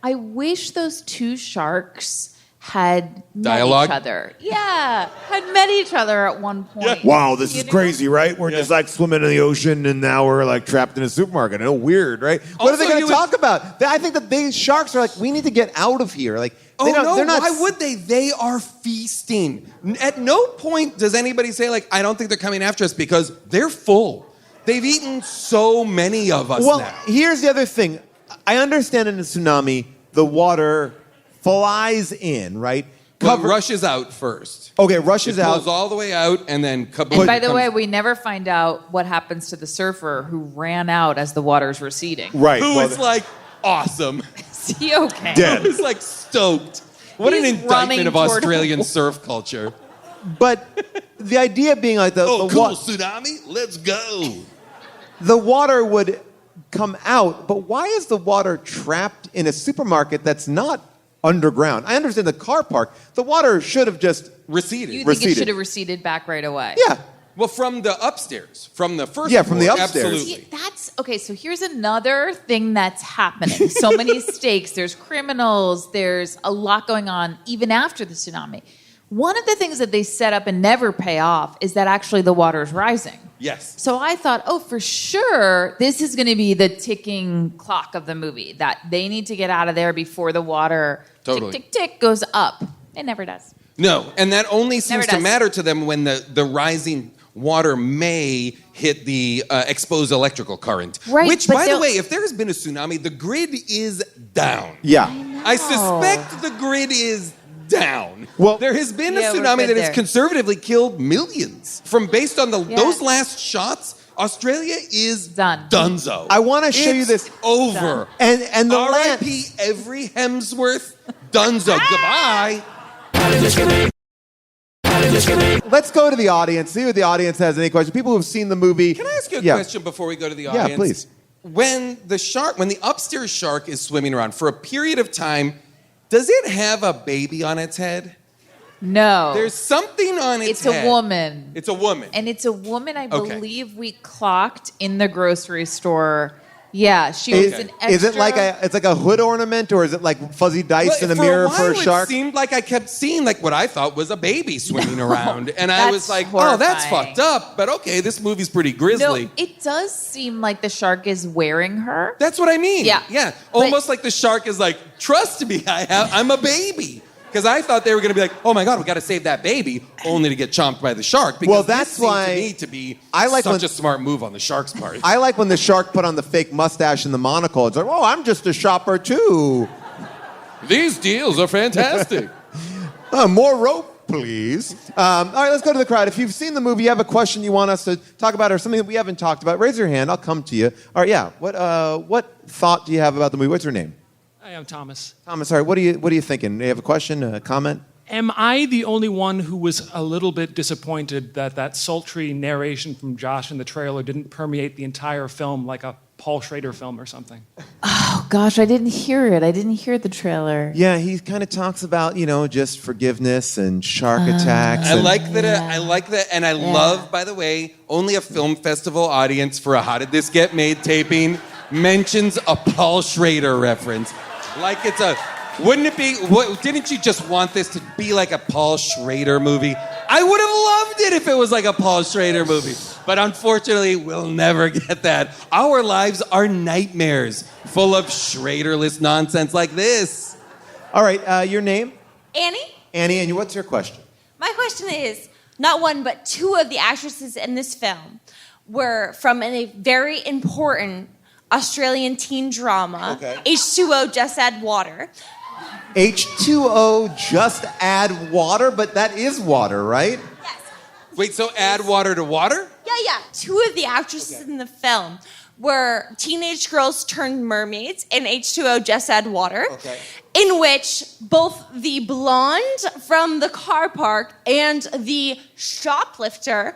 I wish those two sharks had Dialogue? met each other. Yeah, had met each other at one point. Wow, this You is know? crazy, right? We're just like swimming in the ocean, and now we're like trapped in a supermarket. I know, weird, right? What are they Also, going you to would- talk about? I think that these sharks are like, we need to get out of here. Like, Oh they don't, no! they're not. Why would they? They are feasting. At no point does anybody say like, "I don't think they're coming after us," because they're full. They've eaten so many of us Well, now. here's the other thing. I understand in a tsunami, the water flies in, right? But rushes out first. Okay, rushes It out. pulls all the way out and then kaboom. And by the comes- way, we never find out what happens to the surfer who ran out as the water's receding. Right. who well, is like awesome. Is he okay? Dead. Who's like stoked. What an He's indictment running of toward- Australian surf culture. But the idea being like the tsunami, let's go. the water would come out, but why is the water trapped in a supermarket that's not underground? I understand the car park. The water should have just Receded. You think Receded. it should have receded back right away? yeah. Well, from the upstairs, from the first Yeah, from the floor, upstairs. Absolutely. See, that's okay. So here's another thing that's happening. So many stakes. There's criminals. There's a lot going on even after the tsunami. One of the things that they set up and never pay off is that actually the water is rising. Yes. So I thought, for sure, this is going to be the ticking clock of the movie, that they need to get out of there before the water Totally. tick, tick, tick goes up. It never does. No, and that only seems Never to does. matter to them when the rising water may hit the exposed electrical current. Right, Which, but by the they'll- way, if there has been a tsunami, the grid is down. Yeah. I know. I suspect the grid is down. Well- there has been a Yeah, we're tsunami good that has there. conservatively killed millions. From based on those last shots, Australia is Done. Dunzo. I wanna show you It's this. over. And the land. R.I.P. every Hemsworth. Dunzo. Goodbye. Let's go to the audience. See if the audience has any questions. People who've seen the movie. Can I ask you a Yeah. question before we go to the audience? Yeah, please. When the upstairs shark is swimming around for a period of time, does it have a baby on its head? No. There's something on its It's head. a woman. It's a woman. And it's a woman I Okay. believe we clocked in the grocery store. Yeah, she was an extra. Is it like a hood ornament, or is it like fuzzy dice Well, in a for mirror a while, for a shark? It seemed like I kept seeing like what I thought was a baby swimming around, and I was That's like, "Oh, that's horrifying. fucked up." But okay, this movie's pretty grisly. No, it does seem like the shark is wearing her. That's what I mean. Yeah. yeah. But- Almost like the shark is like, "Trust me, I'm a baby." Because I thought they were going to be like, "Oh my god, we got to save that baby," only to get chomped by the shark. Because Well, this that's seemed why to me to be I like such when- a smart move on the shark's part. I like when the shark put on the fake mustache and the monocle. It's like, oh, I'm just a shopper too. These deals are fantastic. More rope, please. All right, let's go to the crowd. If you've seen the movie, you have a question you want us to talk about, or something that we haven't talked about, raise your hand. I'll come to you. All right, yeah. What thought do you have about the movie? What's your name? Hi, I'm Thomas. Thomas. All right. What are you thinking? Do you have a question? A comment? Am I the only one who was a little bit disappointed that sultry narration from Josh in the trailer didn't permeate the entire film like a Paul Schrader film or something? Oh gosh, I didn't hear it. I didn't hear the trailer. Yeah, he kind of talks about just forgiveness and shark attacks. I and- like that. I like that, and I love, by the way, only a film festival audience for a "How Did This Get Made" taping mentions a Paul Schrader reference. Like it's a. Wouldn't it be? Didn't you just want this to be like a Paul Schrader movie? I would have loved it if it was like a Paul Schrader movie. But unfortunately, we'll never get that. Our lives are nightmares full of Schraderless nonsense like this. All right, your name? Annie, Annie, and what's your question? my question is, not one but two of the actresses in this film were from a very important Australian teen drama, Okay. H2O Just Add Water. H2O, just add water, but that is water, right? Yes. Wait, so add water to water? Yeah. Two of the actresses in the film were teenage girls turned mermaids in H2O Just Add Water, in which both the blonde from the car park and the shoplifter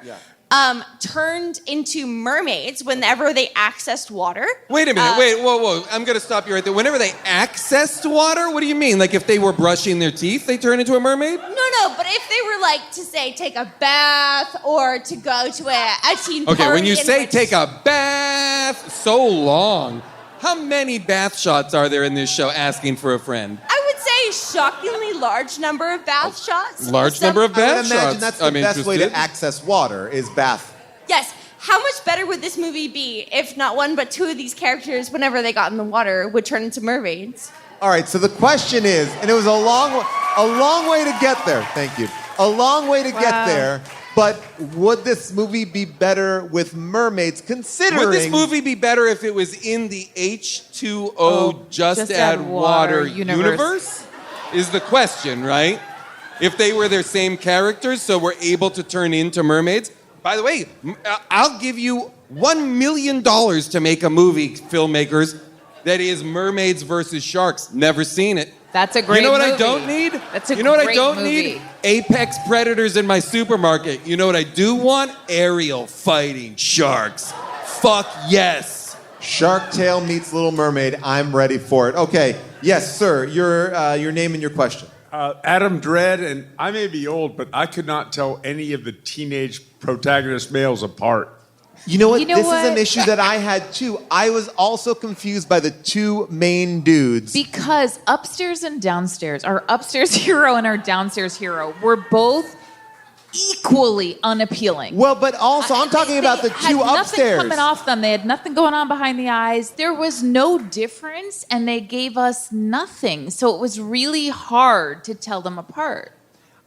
turned into mermaids whenever they accessed water. Wait a minute. Whoa. I'm going to stop you right there. Whenever they accessed water, what do you mean? Like if they were brushing their teeth, they turn into a mermaid? No, but if they were like to say take a bath or to go to a teen party. Okay, when you in say which- take a bath, so long. How many bath shots are there in this show asking for a friend? I would say shockingly large number of bath shots. Large number of I bath would imagine shots. that's the I'm best way to interested. access water is bath. Yes. How much better would this movie be if not one but two of these characters, whenever they got in the water, would turn into mermaids? All right, so the question is, and it was a long way to get there. Thank you. A long way to get there. But would this movie be better with mermaids, considering... Would this movie be better if it was in the H2O Just Add Water universe? Is the question, right? If they were their same characters, so were able to turn into mermaids. By the way, I'll give you $1 million to make a movie, filmmakers, that is mermaids versus sharks. Never seen it. That's a great You know what movie. I don't need? That's a You know what I great don't movie. need? Apex predators in my supermarket. You know what I do want? Aerial fighting sharks. Fuck yes. Shark Tale meets Little Mermaid. I'm ready for it. Okay. Yes, sir. Your name and your question. Adam Dredd, and I may be old, but I could not tell any of the teenage protagonist males apart. You know what? You know This what? is an issue that I had too. I was also confused by the two main dudes. Because upstairs and downstairs, our upstairs hero and our downstairs hero were both equally unappealing. Well, but also I'm talking about the had two nothing upstairs. coming off them. They had nothing going on behind the eyes. There was no difference, and they gave us nothing. So it was really hard to tell them apart.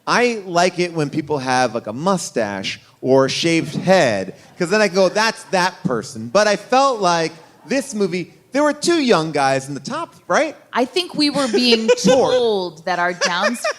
I like it when people have like a mustache or a shaved head, because then I go, that's that person. But I felt like this movie, There were two young guys in the top, right? I think we were being told that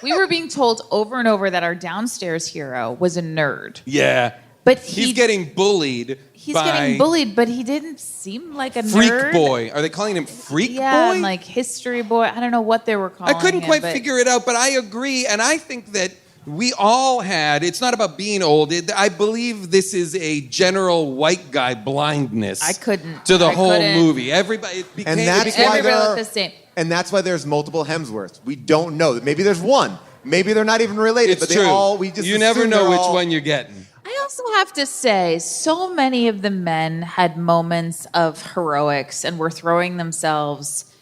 we were being told over and over that our downstairs hero was a nerd. Yeah. But he's getting bullied. He's getting bullied, but he didn't seem like a freak nerd. boy. Are they calling him freak boy? Yeah, and like history boy. I don't know what they were calling I couldn't him, quite but- figure it out, but I agree, and I think that we all had, it's not about being old. I believe this is a general white guy blindness. I couldn't. To the I whole couldn't. movie. Everybody, it became, And that's it became why Everybody there looked are, the same. and that's why there's multiple Hemsworths. We don't know. Maybe there's one. Maybe they're not even related, it's but true. they all, we just you never assume know they're which all- one you're getting. I also have to say, so many of the men had moments of heroics and were throwing themselves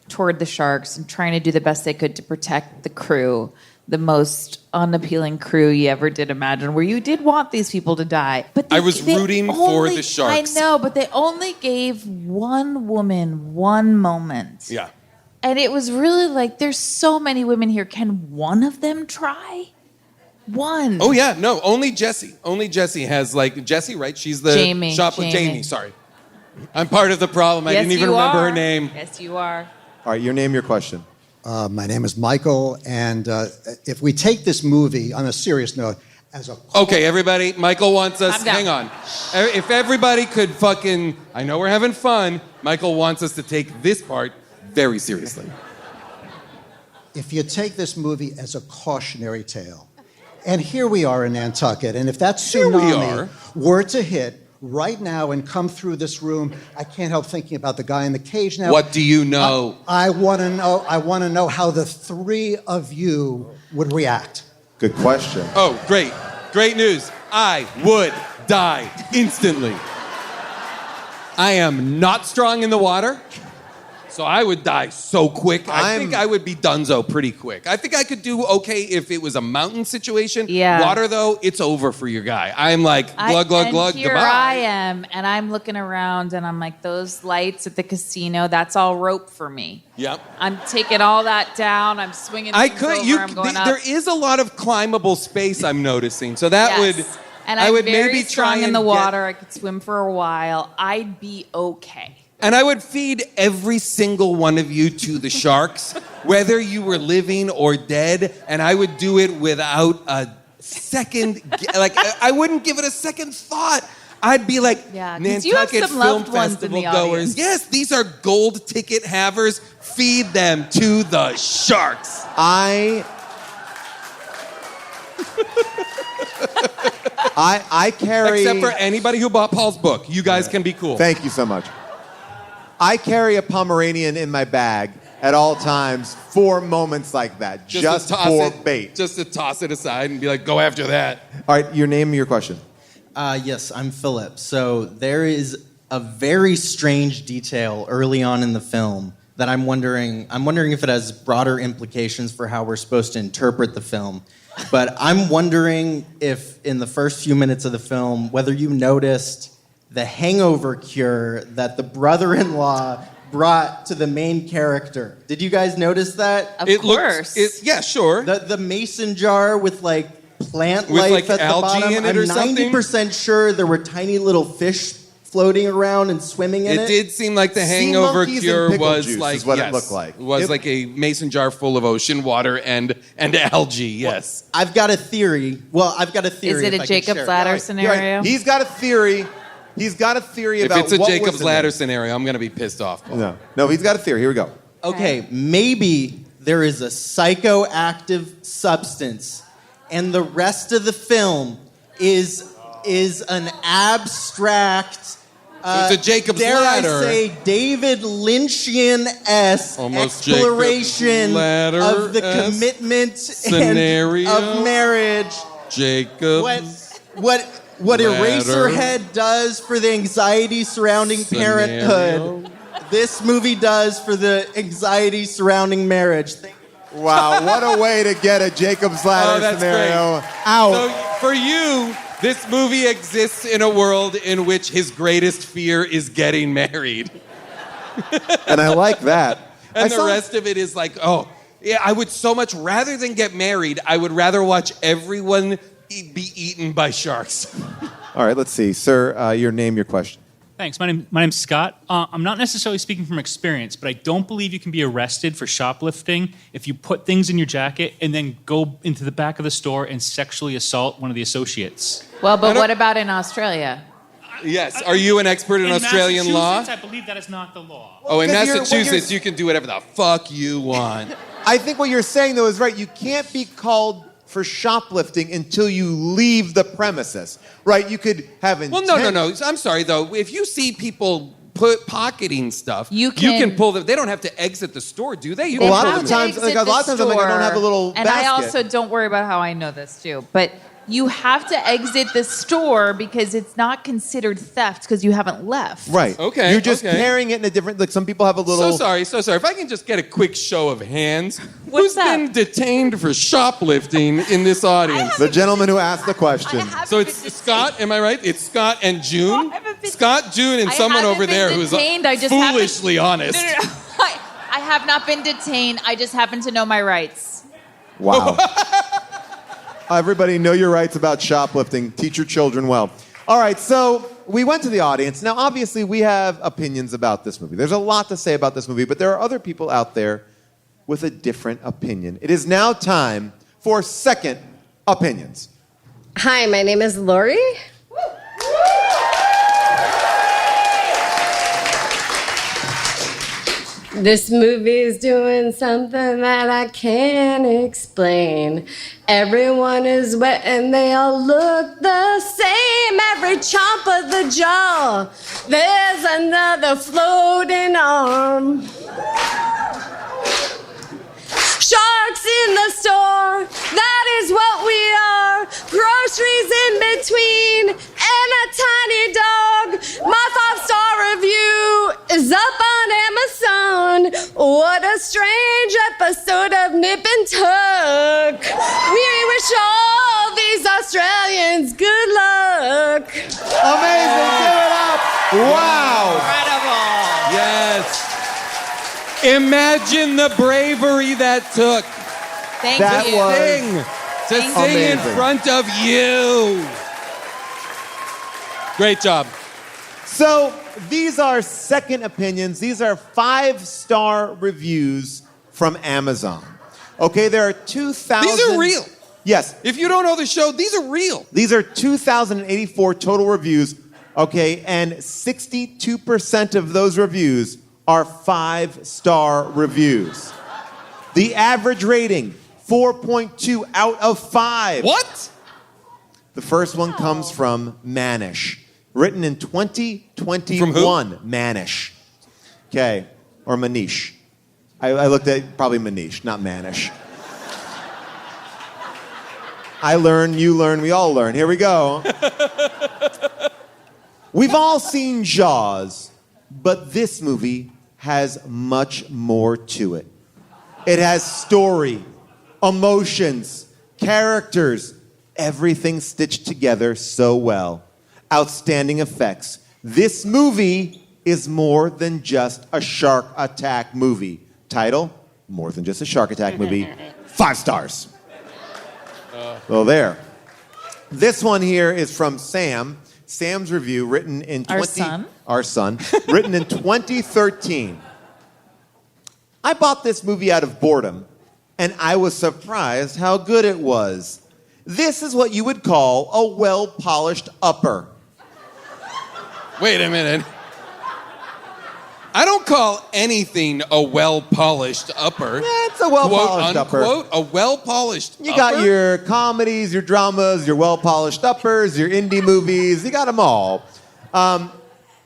toward the sharks and trying to do the best they could to protect the crew, the most unappealing crew you ever did imagine, where you did want these people to die. But I was rooting for the sharks. I know, but they only gave one woman one moment. Yeah. And it was really like, there's so many women here. Can one of them try? One. Oh, yeah, no, only Jessie. Only Jessie has, like, Jessie, right? She's the Jamie, Jamie, sorry. I'm part of the problem. I Yes, didn't even you remember are. her name. Yes, you are. All right, your name, your question. My name is Michael, and if we take this movie on a serious note, as a Okay, everybody, Michael wants us, I'm down. hang on. If everybody could fucking, I know we're having fun, Michael wants us to take this part very seriously. if you take this movie as a cautionary tale, and here we are in Nantucket, and if that Here we tsunami are. were to hit right now and come through this room, I can't help thinking about the guy in the cage now. What do you know? I want to know. I want to know how the three of you would react. Good question. Oh, great. Great news. I would die instantly. I am not strong in the water, so I would die so quick. I think I would be donezo pretty quick. I think I could do okay if it was a mountain situation. Yeah. Water, though, it's over for your guy. I'm like, glug, glug, and glug, here goodbye. I am, and I'm looking around, and I'm like, those lights at the casino, that's all rope for me. Yep. I'm taking all that down. I'm swinging I things could. over. I'm going up. There is a lot of climbable space. I'm noticing, so that Yes. would. And I I'm would very maybe strong try in the and water. I could swim for a while. I'd be okay. And I would feed every single one of you to the sharks, whether you were living or dead, and I would do it without a second. Like I wouldn't give it a second thought. I'd be like, Yeah, 'cause you have Nantucket some Film loved ones in Festival the goers. audience. Yes, these are gold ticket havers. Feed them to the sharks. I carry... Except for anybody who bought Paul's book. You guys can be cool. Thank you so much. I carry a Pomeranian in my bag at all times for moments like that, just to toss for it, bait. Just to toss it aside and be like, go after that. All right, your name, your question. Yes, I'm Philip. So there is a very strange detail early on in the film that I'm wondering if it has broader implications for how we're supposed to interpret the film. But I'm wondering if in the first few minutes of the film, whether you noticed the hangover cure that the brother-in-law brought to the main character. Did you guys notice that? Of course. Yeah, sure. The mason jar with like plant With, life like, at the algae bottom. in it or I'm something? 90% sure there were tiny little fish floating around and swimming in it. It did seem like the Sea hangover monkeys and cure pickle was juice like is what it yes, looked like. Was It- like a mason jar full of ocean water and algae. Yes. I've got a theory. Well, I've got a theory. Is it if a I can Jacob's share it. ladder You're scenario? right. He's got a theory. He's got a theory If about it's a what Jacob's was in ladder there. scenario, I'm gonna be pissed off. Paul. No, he's got a theory. Here we go. Okay, maybe there is a psychoactive substance, and the rest of the film is an abstract. It's a Jacob's dare ladder. I say David Lynchian-esque Almost exploration Jacob's of the ladder-esque commitment scenario. and of marriage. Jacob. What ladder Eraserhead does for the anxiety surrounding scenario. parenthood, this movie does for the anxiety surrounding marriage. Wow, what a way to get a Jacob's ladder Oh, that's scenario great. out. So for you, this movie exists in a world in which his greatest fear is getting married. And I like that. And the rest of it is like, oh, yeah, I would so much, rather than get married, I would rather watch everyone be eaten by sharks. All right, let's see. Sir, your name, your question. Thanks. My name's Scott. I'm not necessarily speaking from experience, but I don't believe you can be arrested for shoplifting if you put things in your jacket and then go into the back of the store and sexually assault one of the associates. Well, but what about in Australia? Yes. Are you an expert in Australian law? I believe that is not the law. Oh, in Because Massachusetts, you can do whatever the fuck you want. I think what you're saying, though, is right. You can't be called for shoplifting until you leave the premises, right? You could have intent. Well, no. I'm sorry, though. If you see people pocketing stuff, you can- can pull them. They don't have to exit the store, do they? You They can a lot pull of them the times, exit like, a lot of the times I'm like, I don't have a little store. And basket. I also don't worry about how I know this too, but you have to exit the store because it's not considered theft because you haven't left. Right. Okay, You're just okay. carrying it in a different. Like some people have a little. So sorry. If I can just get a quick show of hands. What's Who's been detained for shoplifting in this audience? The gentleman who asked the question. So it's Scott, am I right? It's Scott and June? Scott, June, and someone over there who's detained. I just foolishly honest. No. I have not been detained. I just happen to know my rights. Wow. Everybody know your rights about shoplifting. Teach your children well. All right, so we went to the audience. Now, obviously, we have opinions about this movie. There's a lot to say about this movie, but there are other people out there with a different opinion. It is now time for second opinions. Hi, my name is Lori. This movie is doing something that I can't explain. Everyone is wet and they all look the same. Every chomp of the jaw, there's another floating arm. Sharks in the store, that is what we are. Groceries in between, and a tiny dog. My 5-star review is up on Amazon. What a strange episode of Nip and Tuck. We wish all these Australians good luck. Amazing, give it up. Wow. Incredible. Yes. Imagine the bravery that took. Thank That you. was To sing in amazing. front of you. Great job. So these are second opinions. These are 5-star reviews from Amazon. Okay, there are 2,000. These are real. Yes. If you don't know the show, these are real. These are 2,084 total reviews. Okay, and 62% of those reviews are 5-star reviews. The average rating, 4.2 out of 5. What? The first one comes from Manish, written in 2021. From who? Manish. Okay, or Manish. I looked at probably Manish, not Manish. I learn, you learn, we all learn. Here we go. We've all seen Jaws, but this movie has much more to it. It has story, emotions, characters, everything stitched together so well. Outstanding effects. This movie is more than just a shark attack movie. Title, more than just a shark attack movie. 5 stars. Well, there. This one here is from Sam. Sam's review, written in Our son, written in 2013. I bought this movie out of boredom, and I was surprised how good it was. This is what you would call a well-polished upper. Wait a minute. I don't call anything a well-polished upper. Yeah, it's a well-polished upper. Quote, unquote, a well-polished upper? You got your comedies, your dramas, your well-polished uppers, your indie movies. You got them all.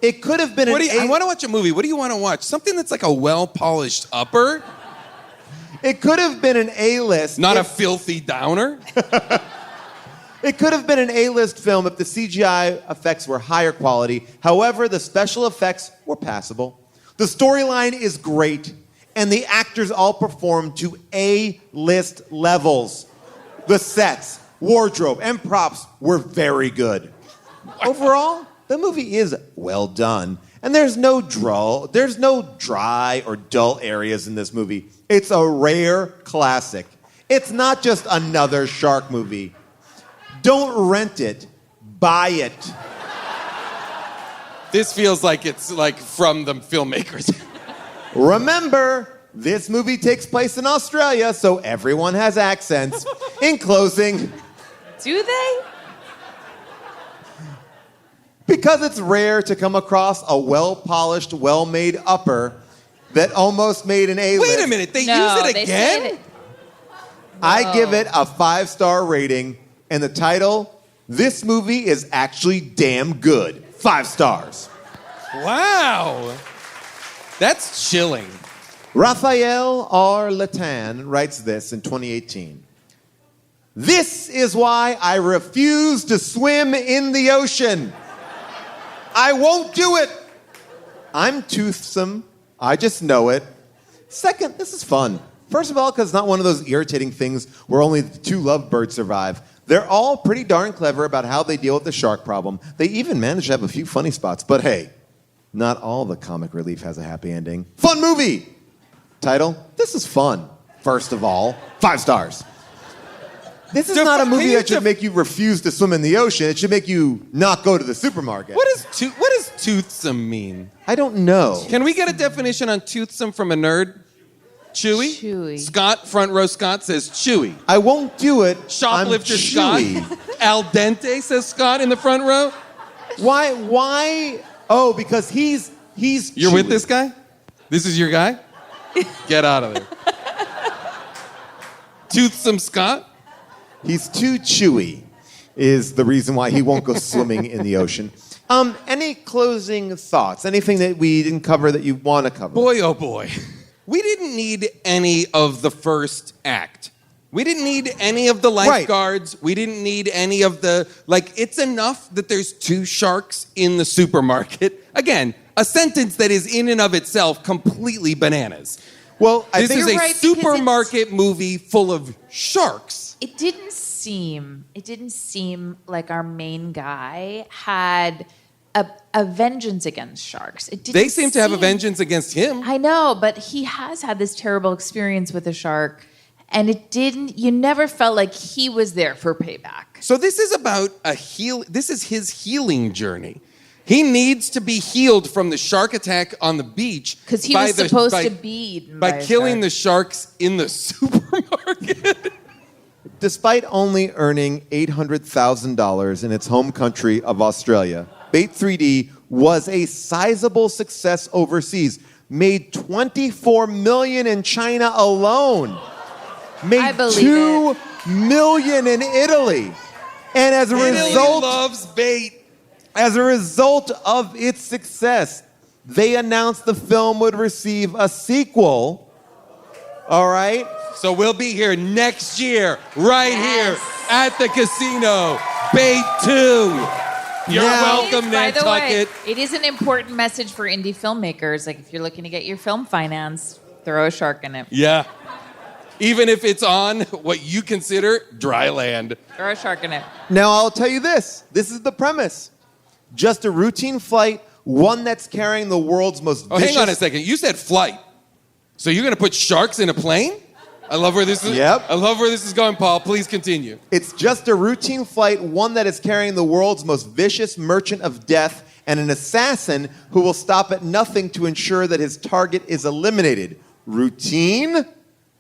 It could have been I want to watch a movie. What do you want to watch? Something that's like a well-polished upper? It could have been an A-list. Not a filthy downer? It could have been an A-list film if the CGI effects were higher quality. However, the special effects were passable. The storyline is great, and the actors all perform to A-list levels. The sets, wardrobe, and props were very good. Overall, the movie is well done, and there's no dry or dull areas in this movie. It's a rare classic. It's not just another shark movie. Don't rent it, buy it. This feels like it's like from the filmmakers. Remember, this movie takes place in Australia, so everyone has accents. In closing, Do they? because it's rare to come across a well-polished, well-made upper that almost made an A-list. Wait a minute, they No, use it they again? said it. I give it a 5-star rating, and the title, this movie is actually damn good. 5 stars. Wow. That's chilling. Raphael R. Latan writes this in 2018. This is why I refuse to swim in the ocean. I won't do it. I'm toothsome. I just know it. Second, this is fun. First of all, because it's not one of those irritating things where only the 2 lovebirds survive. They're all pretty darn clever about how they deal with the shark problem. They even manage to have a few funny spots. But hey, not all the comic relief has a happy ending. Fun movie! Title, this is fun. First of all, 5 stars. This is not a movie that should make you refuse to swim in the ocean. It should make you not go to the supermarket. What does toothsome mean? I don't know. Can we get a definition on toothsome from a nerd? Chewy? Chewy. Scott, front row Scott, says chewy. I won't do it. Shoplifter I'm Scott. chewy. Al dente, says Scott in the front row. Why? Oh, because he's You're chewy. with this guy? This is your guy? Get out of there. Toothsome Scott? He's too chewy is the reason why he won't go swimming in the ocean. Any closing thoughts? Anything that we didn't cover that you want to cover? Boy, oh boy. We didn't need any of the first act. We didn't need any of the lifeguards. Right. We didn't need any of the, it's enough that there's 2 sharks in the supermarket. Again, a sentence that is in and of itself completely bananas. Well, this is a supermarket movie full of sharks. It didn't seem like our main guy had a vengeance against sharks. They seem to have a vengeance against him. I know, but he has had this terrible experience with a shark, and you never felt like he was there for payback. So this is about this is his healing journey. He needs to be healed from the shark attack on the beach. Because he was supposed to be eaten by killing the sharks in the supermarket. Despite only earning $800,000 in its home country of Australia, Bait 3D was a sizable success overseas. Made $24 million in China alone. Made $2 million in Italy. And as a result, loves bait. As a result of its success, they announced the film would receive a sequel. All right? So we'll be here next year, right here at the casino. Bait 2. You're welcome, By the way, Nantucket. it is an important message for indie filmmakers. Like, if you're looking to get your film financed, throw a shark in it. Yeah. Even if it's on what you consider dry land. Throw a shark in it. Now, I'll tell you this. This is the premise. Just a routine flight, one that's carrying the world's most vicious... hang on a second. You said flight. So you're going to put sharks in a plane? I love where this is. Yep. I love where this is going, Paul. Please continue. It's just a routine flight, one that is carrying the world's most vicious merchant of death and an assassin who will stop at nothing to ensure that his target is eliminated. Routine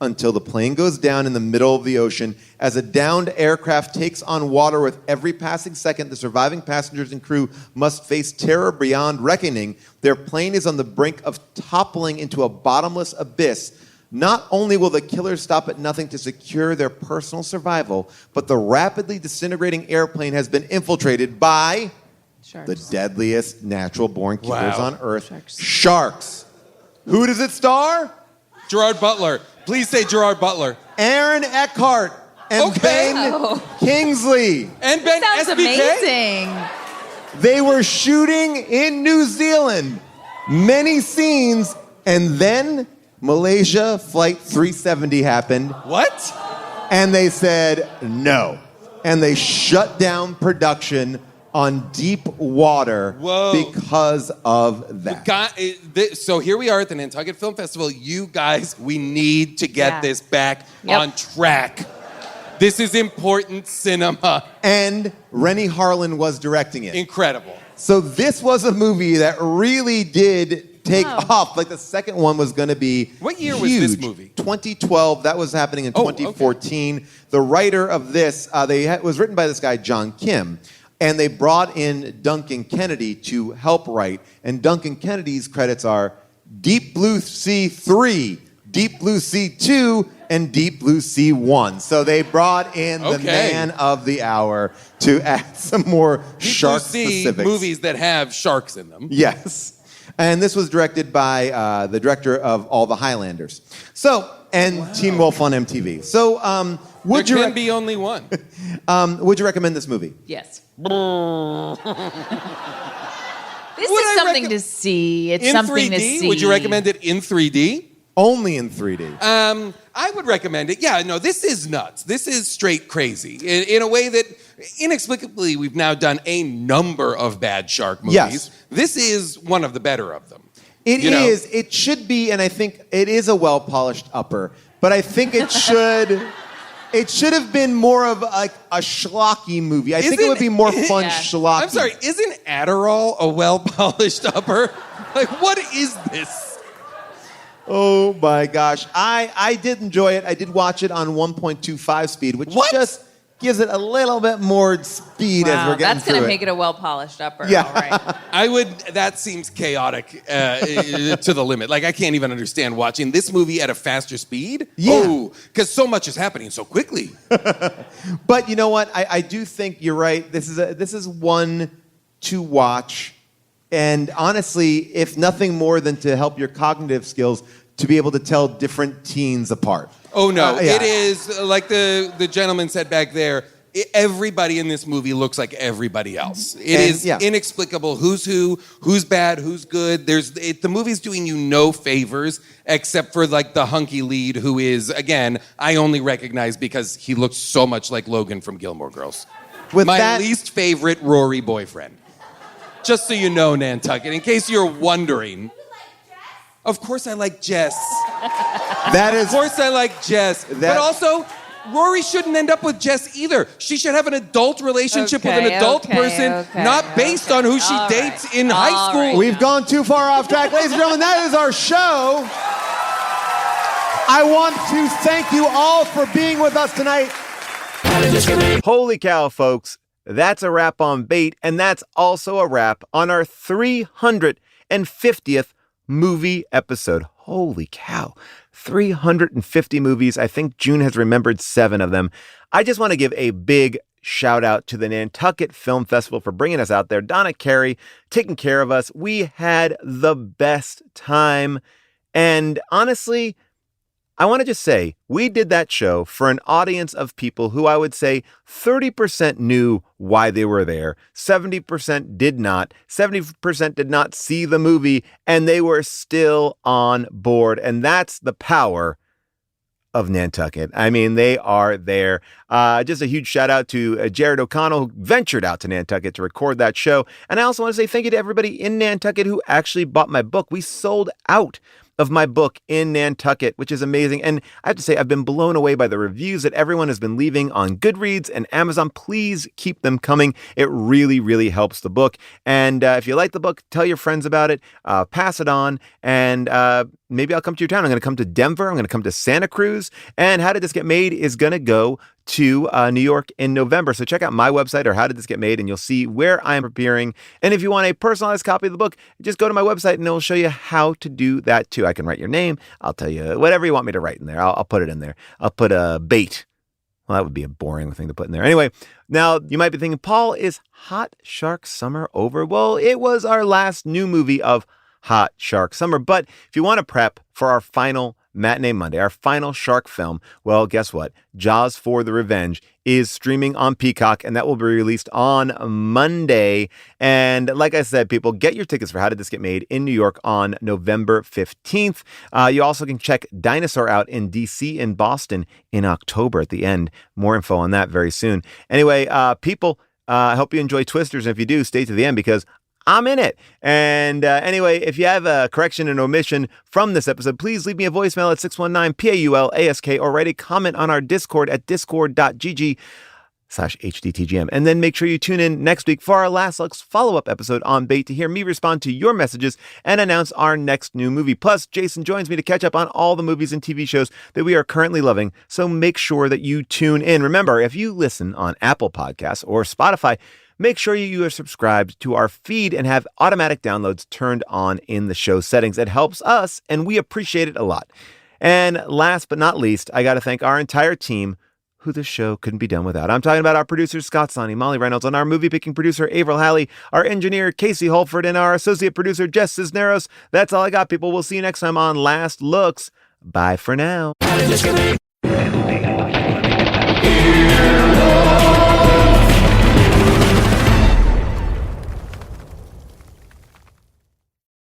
until the plane goes down in the middle of the ocean. As a downed aircraft takes on water with every passing second, the surviving passengers and crew must face terror beyond reckoning. Their plane is on the brink of toppling into a bottomless abyss. Not only will the killers stop at nothing to secure their personal survival, but the rapidly disintegrating airplane has been infiltrated by the deadliest natural-born killers on Earth, sharks. Who does it star? Gerard Butler. Please say Gerard Butler. Aaron Eckhart and Ben Kingsley. And Ben Sounds SBK? amazing. They were shooting in New Zealand. Many scenes, and then Malaysia Flight 370 happened. What? And they said no. And they shut down production on deep water because of that. So here we are at the Nantucket Film Festival. You guys, we need to get this back on track. This is important cinema. And Rennie Harlan was directing it. Incredible. So this was a movie that really did take off. Like the second one was going to be What year huge. was this movie? 2012. That was happening in 2014. Okay. The writer of this, was written by this guy, John Kim. And they brought in Duncan Kennedy to help write. And Duncan Kennedy's credits are Deep Blue Sea 3, Deep Blue Sea 2, and Deep Blue Sea 1. So they brought in the man of the hour to add some more shark specifics. Movies that have sharks in them. Yes. And this was directed by the director of all the Highlanders. So, and Teen Wolf on MTV. So, would there can be only one. Would you recommend this movie? Yes. This is something to see. It's in something 3D? to see. Would you recommend it in 3D? Only in 3D. I would recommend it. Yeah, no, this is nuts. This is straight crazy. In a way that, inexplicably, we've now done a number of bad shark movies. Yes. This is one of the better of them. It is. It should be, and I think it is a well-polished upper. But I think it should... It should have been more of a schlocky movie. I think it would be more fun schlocky. I'm sorry, isn't Adderall a well-polished upper? Like, what is this? Oh my gosh. I did enjoy it. I did watch it on 1.25 speed, which just gives it a little bit more speed as we're getting that's going through to make it a well-polished upper. Yeah. All right. That seems chaotic to the limit. Like, I can't even understand watching this movie at a faster speed. Yeah. Because so much is happening so quickly. But you know what? I do think you're right. This is one to watch. And honestly, if nothing more than to help your cognitive skills to be able to tell different teens apart. Oh, no. Yeah. It is, like the gentleman said back there, everybody in this movie looks like everybody else. It is inexplicable who's who, who's bad, who's good. The movie's doing you no favors except for like the hunky lead who is, again, I only recognize because he looks so much like Logan from Gilmore Girls. My least favorite Rory boyfriend. Just so you know, Nantucket, in case you're wondering. Of course I like Jess. Of course I like Jess. But also, Rory shouldn't end up with Jess either. She should have an adult relationship with an adult person, not based on who she dates in high school. We've gone too far off track. Ladies and gentlemen, that is our show. I want to thank you all for being with us tonight. Holy cow, folks. That's a wrap on Bait, and that's also a wrap on our 350th movie episode. Holy cow. 350 movies. I think June has remembered 7 of them. I just want to give a big shout out to the Nantucket Film Festival for bringing us out there. Donna Carey taking care of us. We had the best time. And honestly, I want to just say, we did that show for an audience of people who I would say 30% knew why they were there, 70% did not, 70% did not see the movie, and they were still on board. And that's the power of Nantucket. I mean, they are there. Just a huge shout out to Jared O'Connell, who ventured out to Nantucket to record that show. And I also want to say thank you to everybody in Nantucket who actually bought my book. We sold out of my book in Nantucket, which is amazing. And I have to say, I've been blown away by the reviews that everyone has been leaving on Goodreads and Amazon. Please keep them coming. It really, really helps the book. And if you like the book, tell your friends about it, pass it on, and maybe I'll come to your town. I'm going to come to Denver. I'm going to come to Santa Cruz. And How Did This Get Made is going to go to New York in November. So check out my website or How Did This Get Made, and you'll see where I'm appearing. And if you want a personalized copy of the book, just go to my website and it'll show you how to do that too. I can write your name. I'll tell you whatever you want me to write in there. I'll put it in there. I'll put a bait. Well, that would be a boring thing to put in there. Anyway, now you might be thinking, Paul, is Hot Shark Summer over? Well, it was our last new movie of Hot Shark Summer. But if you want to prep for our final Matinee Monday, our final shark film, well, guess what? Jaws 4: The Revenge is streaming on Peacock, and that will be released on Monday. And like I said, people, get your tickets for How Did This Get Made in New York on November 15th. You also can check Dinosaur out in D.C. and Boston in October at the end. More info on that very soon. Anyway, people, I hope you enjoy Twisters. And if you do, stay to the end because I'm in it. And anyway, if you have a correction and omission from this episode, please leave me a voicemail at 619-PAULASK or write a comment on our Discord at discord.gg. patreon.com/HDTGM. And then make sure you tune in next week for our Last Looks follow-up episode on Bait to hear me respond to your messages and announce our next new movie. Plus, Jason joins me to catch up on all the movies and TV shows that we are currently loving, so make sure that you tune in. Remember, if you listen on Apple Podcasts or Spotify, make sure you are subscribed to our feed and have automatic downloads turned on in the show settings. It helps us, and we appreciate it a lot. And last but not least, I got to thank our entire team, who this show couldn't be done without. I'm talking about our producers, Scott Sonny, Molly Reynolds, and our movie-picking producer, Avril Halley, our engineer, Casey Holford, and our associate producer, Jess Cisneros. That's all I got, people. We'll see you next time on Last Looks. Bye for now.